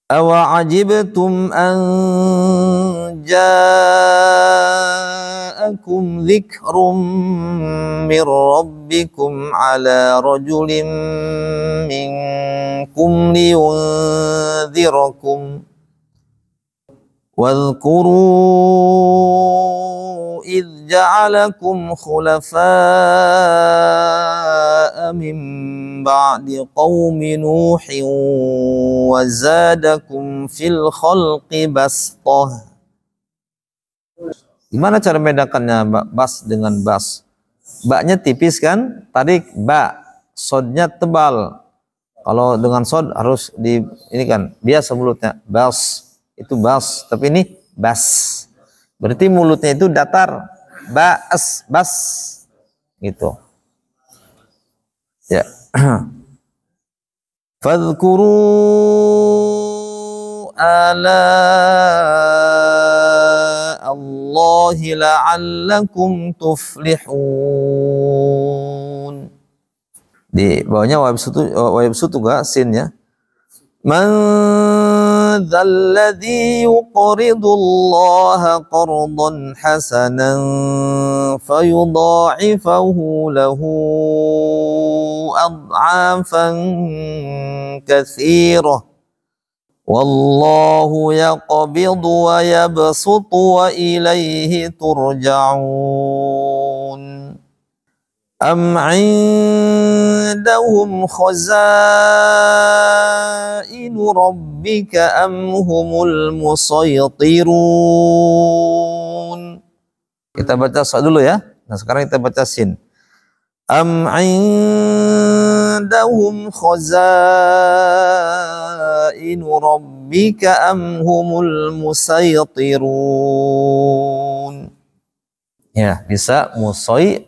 أَوَعَجِبْتُمْ أَنْ جَاءَكُمْ ذِكْرٌ مِّنْ رَبِّكُمْ عَلَى رَجُلٍ مِّنْكُمْ لِيُنذِرَكُمْ واذكروا إذ جعلكم خلفاء من بعد قوم نوح وزادكم في الخلق بسطة. Gimana cara membedakannya bas dengan bas? Baknya tipis kan? Tarik ba, sodnya tebal. Kalau dengan sod harus di ini kan biasa mulutnya bas. Itu bas, tapi ini bas. Berarti mulutnya itu datar. Bas, bas. Gitu. Ya. Fadhkuru ala Allahi la'allakum tuflihun. Di bawahnya wayabsutu ga sinnya. Man dzalladzi yuqridu Allah qardan hasanan fayudha'ifahu lahu ad'afan katsirah wallahu yaqbidu wa yabsutu wa ilaihi turja'un. Am 'indahum khazainu rabbika am humul musaytirun. Kita baca sa dulu ya. Nah, sekarang kita baca sin. Am 'indahum khazainu rabbika am humul musaytirun. Ya, bisa musai.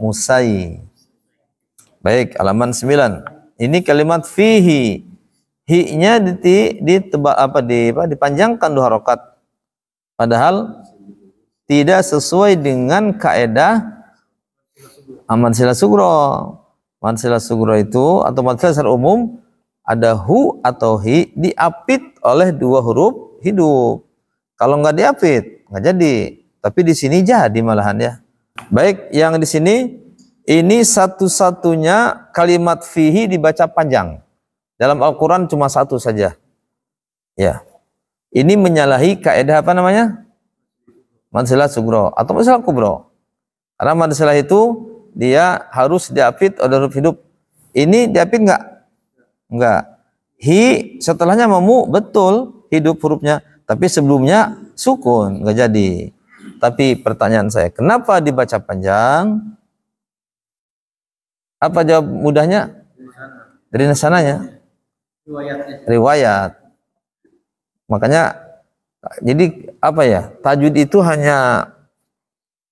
Baik, halaman 9. Ini kalimat fihi. Hi-nya dipanjangkan 2 harokat. Padahal tidak sesuai dengan kaedah mad silah sugro. Mad silah sugro itu atau mad silah secara umum ada hu atau hi diapit oleh 2 huruf hidup. Kalau nggak diapit nggak jadi. Tapi di sini jadi malahan ya. Baik, yang di sini ini satu-satunya kalimat fihi dibaca panjang. Dalam Al-Quran cuma satu saja. Ya. Ini menyalahi kaidah apa namanya? Mad silah sugro atau mad silah kubro. Karena mad silah itu dia harus diapit oleh huruf hidup. Ini diapit enggak? Enggak. Hi setelahnya memu betul hidup hurufnya, tapi sebelumnya sukun, enggak jadi. Tapi pertanyaan saya, kenapa dibaca panjang? Apa jawab mudahnya? Dari sananya. Riwayat. Makanya, jadi apa ya? Tajwid itu hanya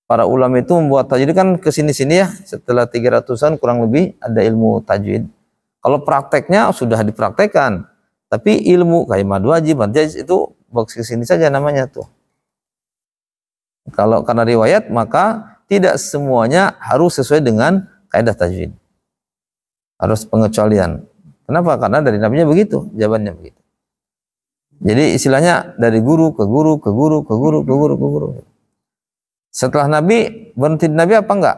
para ulama itu membuat tajwid kan kesini-sini ya. Setelah 300-an kurang lebih ada ilmu tajwid. Kalau prakteknya sudah dipraktekkan. Tapi ilmu kayak mad wajib, mad jaiz itu box kesini saja namanya tuh. Kalau karena riwayat maka tidak semuanya harus sesuai dengan kaidah tajwid. Harus pengecualian. Kenapa? Karena dari nabinya begitu, jawabannya begitu. Jadi istilahnya dari guru ke guru ke guru ke guru ke guru ke guru. Setelah nabi berhenti nabi apa enggak?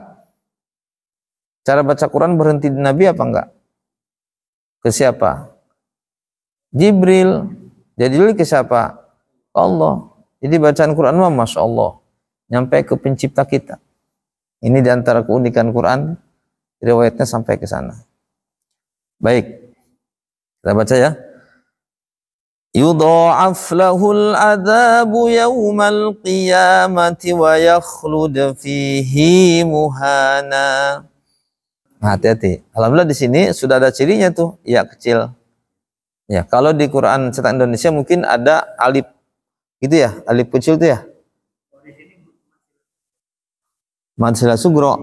Cara baca Quran berhenti di Nabi apa enggak? Ke siapa? Jibril. Jadi ke siapa? Allah. Jadi bacaan Quran mah Masya Allah nyampe ke pencipta kita. Ini diantara keunikan Quran, riwayatnya sampai ke sana. Baik, kita baca ya. Yudha'af lahul adzabu yawmal qiyamati wa yakhlud fihi muhana. Nah, hati-hati. Alhamdulillah di sini sudah ada cirinya tuh, ya kecil. Ya, kalau di Quran cetak Indonesia mungkin ada alif gitu ya, alif kecil tuh ya. Mad silah sugro.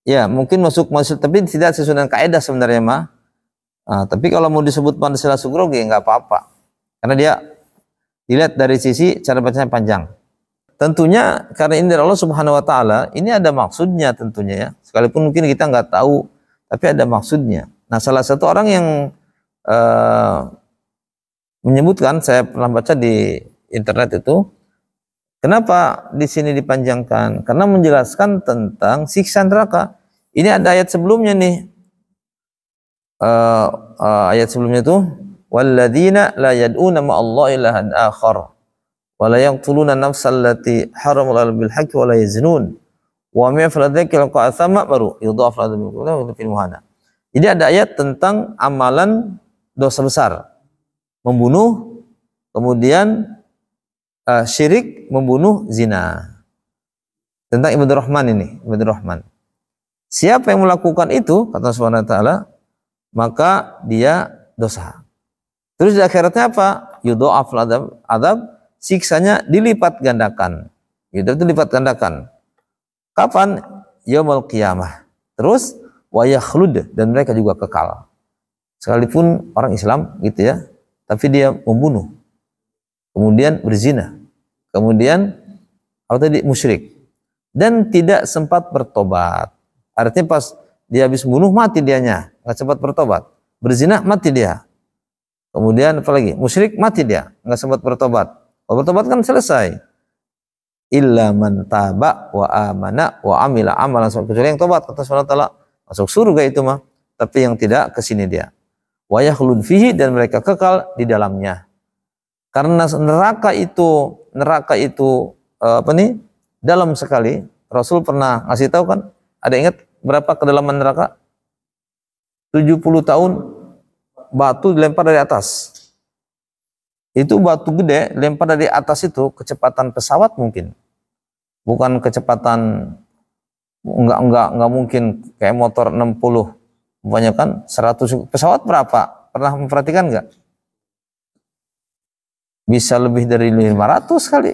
Ya, mungkin masuk tapi tidak sesuai dengan kaidah sebenarnya mah. Nah, tapi kalau mau disebut mad silah sugro nggak apa-apa. Karena dia dilihat dari sisi cara bacanya panjang. Tentunya karena ini dari Allah Subhanahu wa taala, ini ada maksudnya tentunya ya. Sekalipun mungkin kita nggak tahu, tapi ada maksudnya. Nah, salah satu orang yang menyebutkan, saya pernah baca di internet itu, kenapa di sini dipanjangkan? Karena menjelaskan tentang siksa neraka. Ini ada ayat sebelumnya nih. Ayat sebelumnya itu walladzina la yad'una ma'allahi ilahan akhar wa la yaqtuluna nafsal lati haramallahu bil haqqi wa la yaznun wa may yaf'al dzalika yalqa athama baru yudha'af lahu fil muhana. Jadi ada ayat tentang amalan dosa besar, membunuh, kemudian syirik, membunuh, zina. Tentang ibadah Rahman ini, ibadah Rahman. Siapa yang melakukan itu, kata Subhanahu wa taala, maka dia dosa. Terus di akhiratnya apa? Yudha'af adab, siksanya dilipat gandakan. Itu dilipat gandakan. Kapan? Yaumul qiyamah. Terus wa yakhlud, dan mereka juga kekal. Sekalipun orang Islam gitu ya, tapi dia membunuh. Kemudian berzina. Kemudian apa tadi? Musyrik. Dan tidak sempat bertobat. Artinya pas dia habis bunuh mati dianya, nggak sempat bertobat. Berzina mati dia. Kemudian apalagi? Musyrik mati dia, nggak sempat bertobat. Kalau bertobat kan selesai. Illa man taba wa amana wa amila amalan saleh. Kecuali yang tobat, kata Subhanahu wa taala, masuk surga itu mah. Tapi yang tidak, kesini dia. Wa yakhlud fihi, dan mereka kekal di dalamnya. Karena neraka itu dalam sekali. Rasul pernah ngasih tahu kan? Ada ingat berapa kedalaman neraka? 70 tahun batu dilempar dari atas. Itu batu gede lempar dari atas itu kecepatan pesawat mungkin. Bukan kecepatan enggak mungkin kayak motor 60. Banyak kan 100 pesawat berapa? Pernah memperhatikan enggak? Bisa lebih dari 500 kali.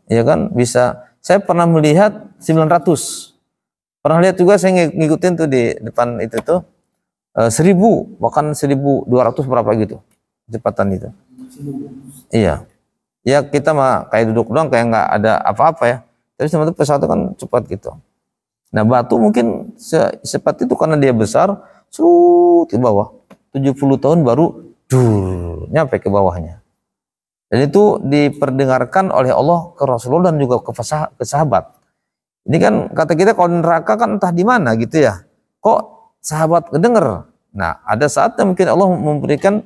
Ya kan? Bisa. Saya pernah melihat 900. Pernah lihat juga, saya ngikutin tuh di depan itu tuh 1000, bahkan 1200 berapa gitu kecepatan itu. Iya. Ya kita mah kayak duduk doang, kayak nggak ada apa-apa ya. Tapi sama itu pesawat itu kan cepat gitu. Nah, batu mungkin secepat itu karena dia besar, serut ke bawah. 70 tahun baru nyampe ke bawahnya. Dan itu diperdengarkan oleh Allah ke Rasulullah dan juga ke sahabat. Ini kan kata kita kalau neraka kan entah di mana gitu ya. Kok sahabat kedenger? Nah, ada saatnya mungkin Allah memberikan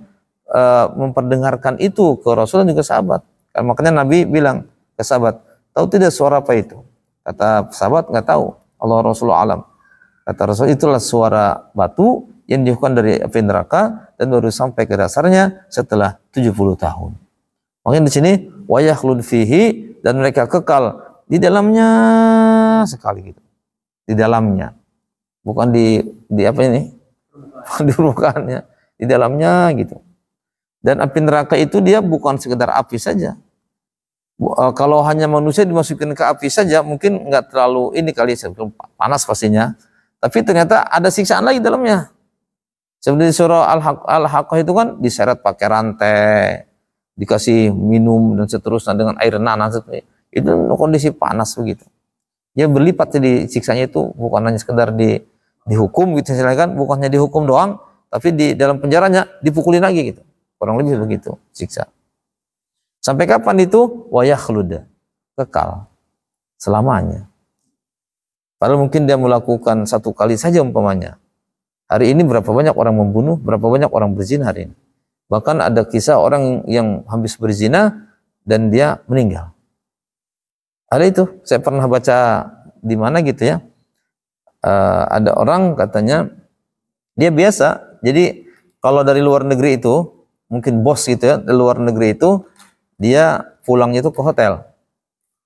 memperdengarkan itu ke Rasul dan juga sahabat. Makanya Nabi bilang ke sahabat, tahu tidak suara apa itu? Kata sahabat, nggak tahu. Allah Rasulullah alam. Kata Rasul, itulah suara batu yang dihukam dari api neraka dan baru sampai ke dasarnya setelah 70 tahun. Makanya di sini wa yakhlud fihi, dan mereka kekal di dalamnya sekali gitu. Di dalamnya. Bukan di apa ini? Di permukaannya, di dalamnya gitu. Dan api neraka itu dia bukan sekedar api saja. Kalau hanya manusia dimasukin ke api saja mungkin nggak terlalu ini kali, panas pastinya. Tapi ternyata ada siksaan lagi dalamnya. Seperti surah Al-Haqqah itu kan diseret pakai rantai, dikasih minum dan seterusnya dengan air nanas. Itu kondisi panas begitu. Ya berlipat jadi siksanya itu, bukan hanya sekedar dihukum gitu silakan, bukannya dihukum doang, tapi di dalam penjaranya dipukulin lagi gitu. Kurang lebih begitu siksa. Sampai kapan itu? Wa yakhlud, kekal selamanya. Padahal mungkin dia melakukan 1 kali saja umpamanya. Hari ini berapa banyak orang membunuh, berapa banyak orang berzina hari ini. Bahkan ada kisah orang yang habis berzina dan dia meninggal. Ada itu, saya pernah baca di mana gitu ya. Ada orang katanya dia biasa. Jadi kalau dari luar negeri itu, mungkin bos gitu ya, dari luar negeri itu dia pulangnya itu ke hotel.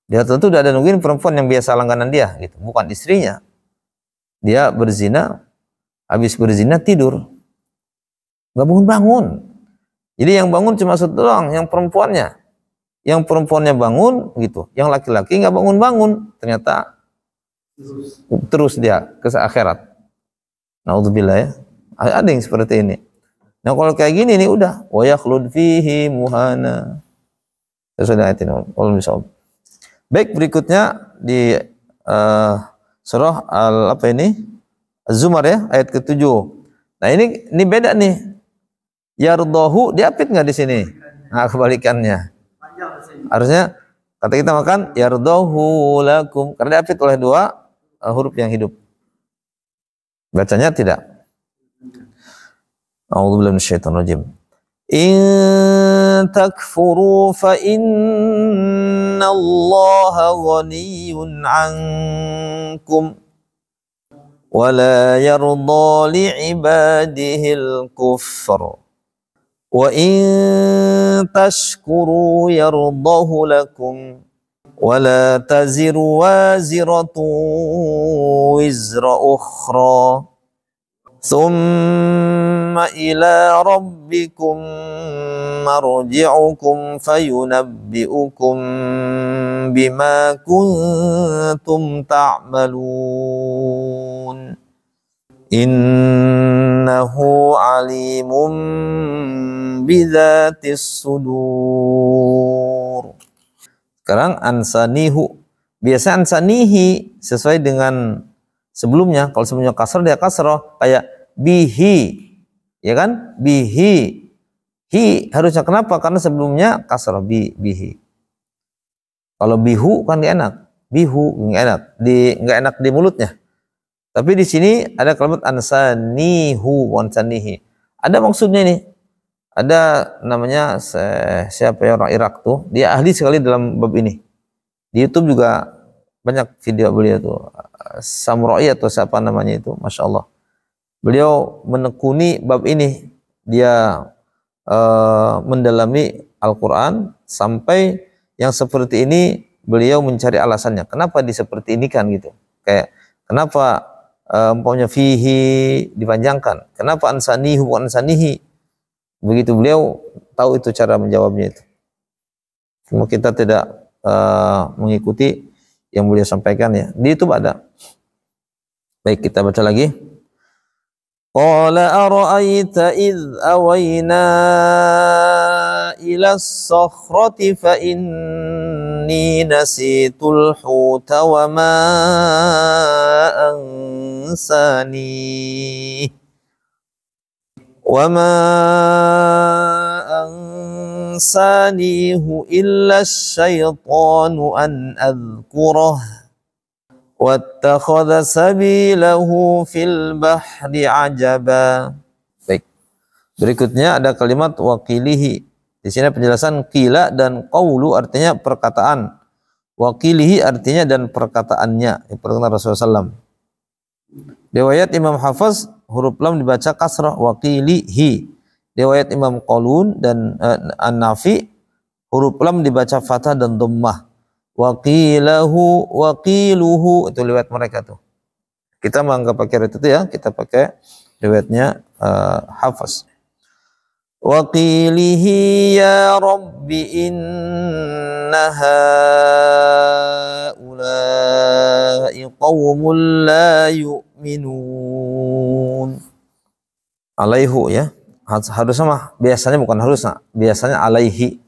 Dia tentu udah ada nungguin perempuan yang biasa langganan dia gitu, bukan istrinya. Dia berzina, habis berzina tidur. Nggak bangun-bangun. Jadi yang bangun cuma satu doang, yang perempuannya. Yang perempuannya bangun gitu, yang laki-laki nggak bangun-bangun. Ternyata terus dia ke akhirat. Naudzubillah ya. Ada yang seperti ini. Nah kalau kayak gini nih udah wa yakhlud fihi muhana. Sudah ayatin Allah misal. Baik, berikutnya di surah Az-Zumar ya, ayat ke-7. Nah ini beda nih. Yardahu diapit nggak di sini? Nah kebalikannya. Harusnya kata kita makan yardahu lakum karena diapit oleh 2 huruf yang hidup. Bacanya tidak. A'udzubillahi minasyaitonir rajim. In takfuru fa innallaha ghaniyyun 'ankum wa la yarda li'ibadihil kufr wa in tashkuru yardahu lakum wa la taziru waziratu wizra ukhra thumma ila rabbikum marji'ukum fayunabbi'ukum bima kuntum ta'malun innahu alimun bidzatis sudur. Sekarang ansanihu. Biasa ansanihi sesuai dengan sebelumnya. Kalau sebelumnya kasrah dia kasrah kayak bihi. Ya kan? Bihi. Hi harusnya kenapa? Karena sebelumnya kasrah bihi. Kalau bihu kan gak enak. Bihu gak enak. Gak enak di mulutnya. Tapi di sini ada kalimat ansanihu ansanihi. Ada maksudnya nih. Ada namanya siapa ya orang Irak tuh. Dia ahli sekali dalam bab ini. Di YouTube juga banyak video beliau tuh. Samurai atau siapa namanya itu, Masya Allah. Beliau menekuni bab ini. Dia mendalami Al-Quran sampai yang seperti ini beliau mencari alasannya. Kenapa seperti ini kan gitu. Kayak kenapa umpamanya fihi dipanjangkan. Kenapa ansanihu bukan ansanihi. Begitu beliau tahu itu cara menjawabnya itu. Cuma kita tidak mengikuti yang beliau sampaikan ya. Di YouTube ada. Baik, kita baca lagi. Qala ara'aita idh awayna ila as-sakhrati fa inni nasitul huta wa ma ansanihu illa asy-syaitanu an adhkurah wattakhadha sabilahu fil bahri ajaba. Baik. Berikutnya ada kalimat waqilihi. Di sini penjelasan qila dan qaulu artinya perkataan. Waqilihi artinya dan perkataannya. Perkataan Rasulullah SAW. Riwayat Imam Hafaz huruf lam dibaca kasrah waqilihi. Riwayat Imam Qalun dan An-Nafi huruf lam dibaca fathah dan dhammah. Waqilahu waqiluhu itu riwayat mereka tuh. Kita menganggap pakai riwayat itu ya, kita pakai riwayatnya Hafaz. Waqilihi ya rabbi inna haula'i qaumun la yu'minun. Alaihu ya. Harusnya mah biasanya bukan harusnya, biasanya alaihi.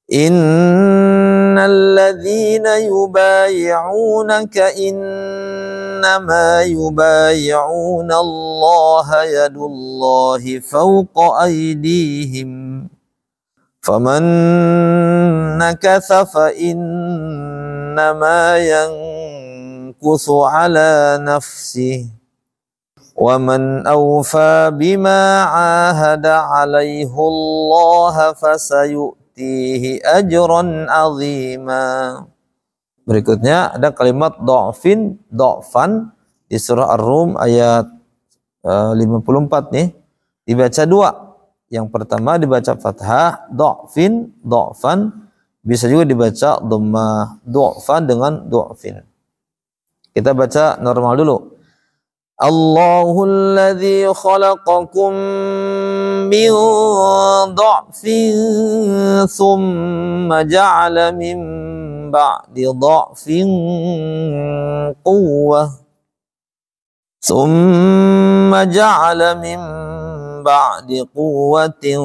Innal ladzina yubayyi'unaka innama yubayyi'una Allah yadullahi fawqa aydihim faman nakatha fa innama yamkusu ala nafsihi wa man awfa bima ahada alaihi Allah fasayutihi ajran azima. Berikutnya ada kalimat do'fan di surah Ar-Rum ayat 54 nih, dibaca dua. Yang pertama dibaca fathah, do'fan, bisa juga dibaca dhammah, do'fan dengan do'fin. Kita baca normal dulu. Allahul ladzi khalaqakum min dha'fin thumma ja'ala min ba'di dha'fin quwwah thumma ja'ala min ba'di quwwatin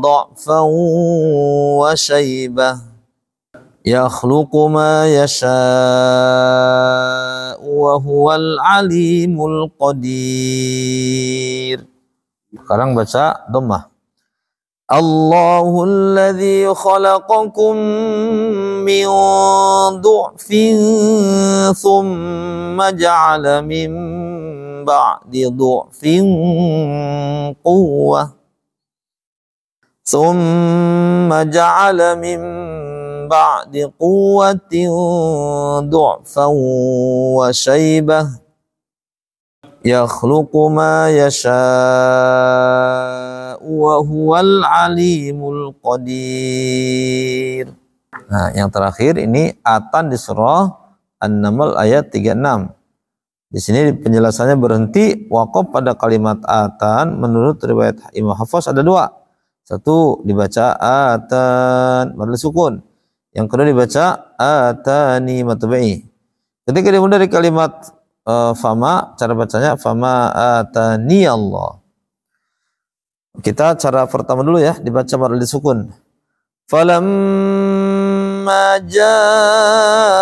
dha'fan wa shaybah yakhluqu ma yasha'u wa huwal alimul qadir. Sekarang baca dhammah. Allahul ladzi khalaqakum min du'fin thumma ja'ala min ba'di du'fin quwwah thumma ja'ala min ba'di quwwatin du'fan wa shaybah yakhluqu ma yasha'u wa huwal alimul qadir. Nah, yang terakhir ini atan di surah An-Naml ayat 36. Di sini penjelasannya berhenti waqaf pada kalimat atan. Menurut riwayat Imam Hafs ada dua. Satu dibaca atan baru sukun. Yang kedua dibaca atani matbu'i. Ketika dimulai dari kalimat fama, cara bacanya fama atani Allah. Kita cara pertama dulu ya, dibaca baru disukun. Falamma jaa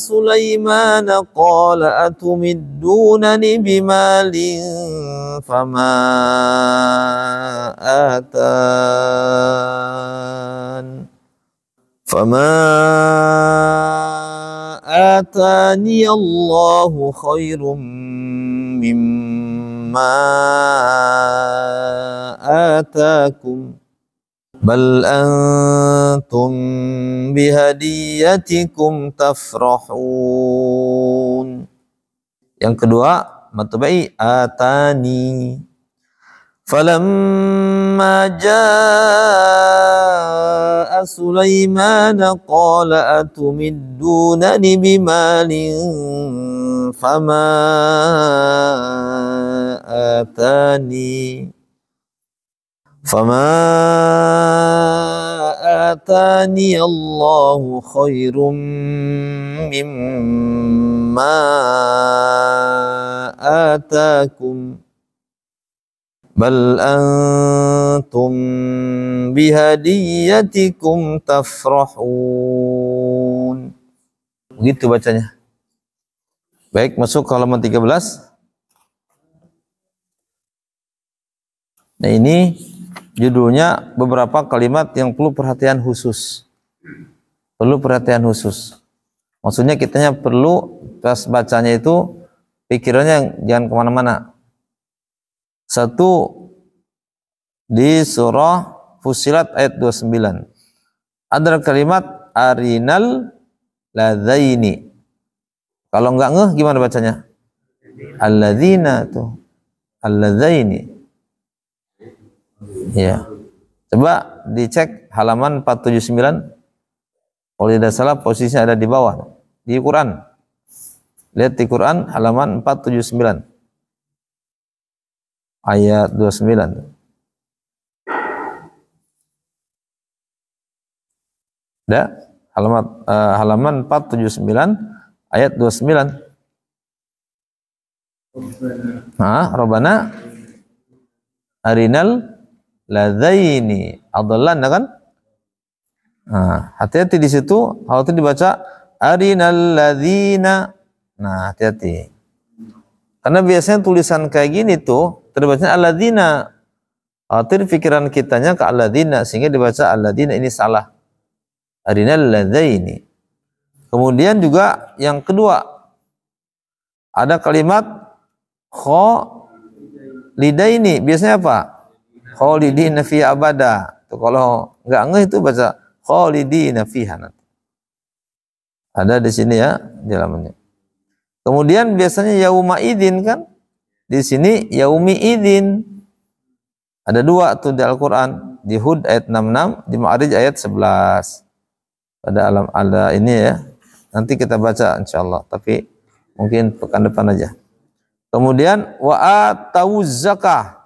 Sulaiman qala atumiddunani bimalin fama atani Allahu khairum mimma atakum bal antum bihadiyatikum tafrahun. Yang kedua matbu'i atani. Falamma jaa Sulaiman qala atumiddunani bimalin fama atani Allahu khairum mimma atakum bal antum bihadiyatikum tafrahun. Begitu bacanya. Baik, masuk ke halaman 13. Nah, ini judulnya beberapa kalimat yang perlu perhatian khusus. Perlu perhatian khusus. Maksudnya kitanya perlu pas bacanya itu pikirannya jangan kemana-mana. Satu di surah Fussilat ayat 29 ada kalimat arinal ladzaini. Kalau enggak ngeh gimana bacanya? Alladzina tuh. Alladzaini. Ya. Coba dicek halaman 479. Kalau tidak salah posisinya ada di bawah di Quran. Lihat di Quran halaman 479. Ayat 29. Ada halaman 479 ayat 29. Nah, Rabbana arinal ladzaini adallan kan? Nah, hati-hati di situ, kalau itu dibaca arinal ladzina. Nah, hati-hati. Karena biasanya tulisan kayak gini tuh terbacanya alladzina. Khawatir pikiran kitanya ke alladzina sehingga dibaca alladzina, ini salah. Arinal ladzaini. Kemudian juga yang kedua, ada kalimat kholidaini. Biasanya apa? Kholidina fiha abada. Tuh, kalau nggak ngeh itu baca kholidina fiha. Ada di sini ya jalamannya. Kemudian biasanya yauma idin kan? Di sini yaumi idin. Ada dua tuh di Al-Quran. Di Hud ayat 66, di Ma'arij ayat 11. Ada ini ya. Nanti kita baca insyaallah, tapi mungkin pekan depan aja. Kemudian wa atawuz zakah.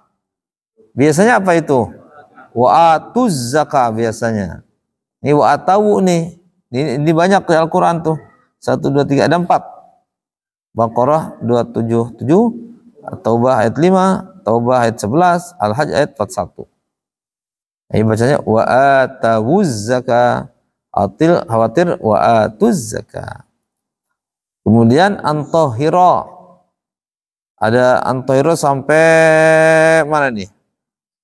Biasanya apa itu? Wa atuz zakah biasanya. Ini wa atawu nih. Ini banyak di Al-Quran tuh. 1, 2, 3, ada 4. Baqarah 277, Taubah ayat 5, Taubah ayat 11, Al-Hajj ayat 41. Ini bacanya wa atawuz zakah. Khawatir wa atuz zakah. Kemudian antahira. Ada antahira sampai mana nih?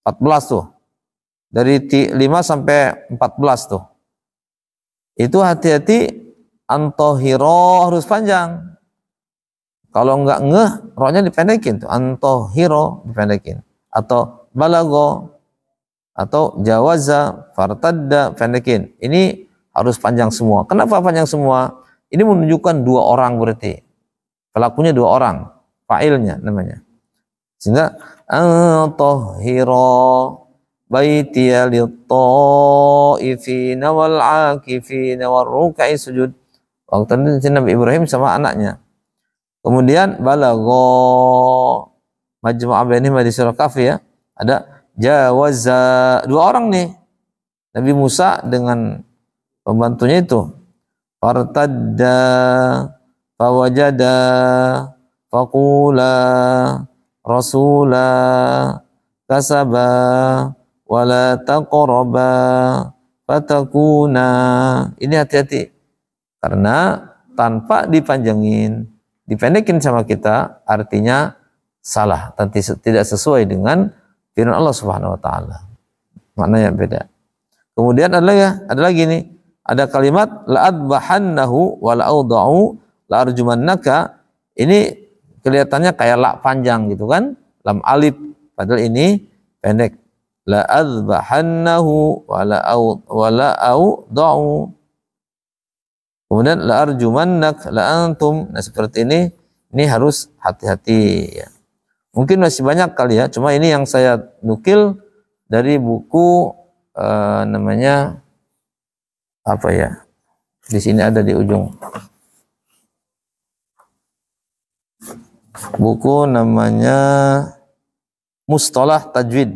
14 tuh. Dari 5 sampai 14 tuh. Itu hati-hati, antahira harus panjang. Kalau enggak ngeh, rohnya dipendekin tuh. Antahira dipendekin. Atau balago, atau jawaza, fartadda, pendekin. Ini harus panjang semua. Kenapa panjang semua? Ini menunjukkan 2 orang berarti. Pelakunya 2 orang. Fa'ilnya namanya. Sehingga antahira baitiya lit-ta'ifina wal-'akifina war-ruk'i sujud. Waktu itu Nabi Ibrahim sama anaknya. Kemudian balagha majmu'ah bainihima di surah Kahf ya. Ada jawaza, 2 orang nih. Nabi Musa dengan pembantunya itu. Fartadda fawajada faqula rasula kasaba wala taqraba fatakuna. Ini hati-hati, karena tanpa dipanjangin, dipendekin sama kita, artinya salah, tidak sesuai dengan firman Allah Subhanahu wa taala. Maknanya beda. Kemudian ada lagi nih, ada kalimat la'adbahannahu wa la'auda'u la'arjumannaka. Ini kelihatannya kayak la panjang gitu kan, lam alif, padahal ini pendek. La'adbahannahu wa la'auda'u. Kemudian la'arjumannak la'antum. Nah seperti ini harus hati-hati ya. Mungkin masih banyak kali ya, cuma ini yang saya nukil dari buku namanya apa ya? Di sini ada di ujung. Buku namanya Mustalah Tajwid.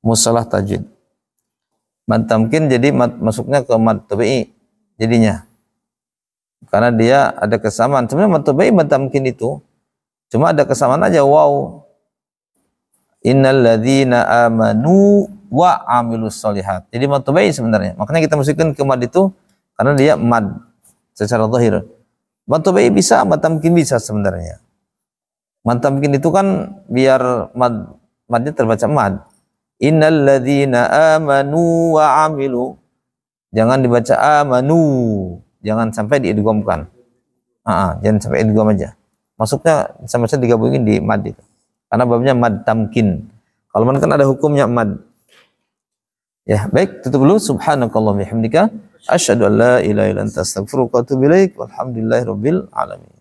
Mustalah Tajwid. Mad tamkin jadi masuknya ke mad tabi'i jadinya. Karena dia ada kesamaan. Sebenarnya mad tabi'i mad tamkin itu cuma ada kesamaan aja, wow. Innal ladzina amanu wa amilus solihat. Jadi mad tabi'i sebenarnya. Makanya kita masukkan ke mad itu karena dia mad secara zahir. Mad tabi'i bisa, mad tamkin bisa sebenarnya. Mad tamkin itu kan biar madnya terbaca mad. Innal ladzina amanu wa amilu. Jangan dibaca amanu, jangan sampai diidghamkan. Jangan sampai idgham aja. Masuknya sama-sama digabungin di mad itu. Karena babnya mad tamkin. Kalau mad kan ada hukumnya mad. Ya, baik, tutup dulu. Subhanakallahumma bihamdika asyhadu an la ilaha illa anta astaghfiruka wa atubu ilaik. Walhamdulillahirabbil alamin.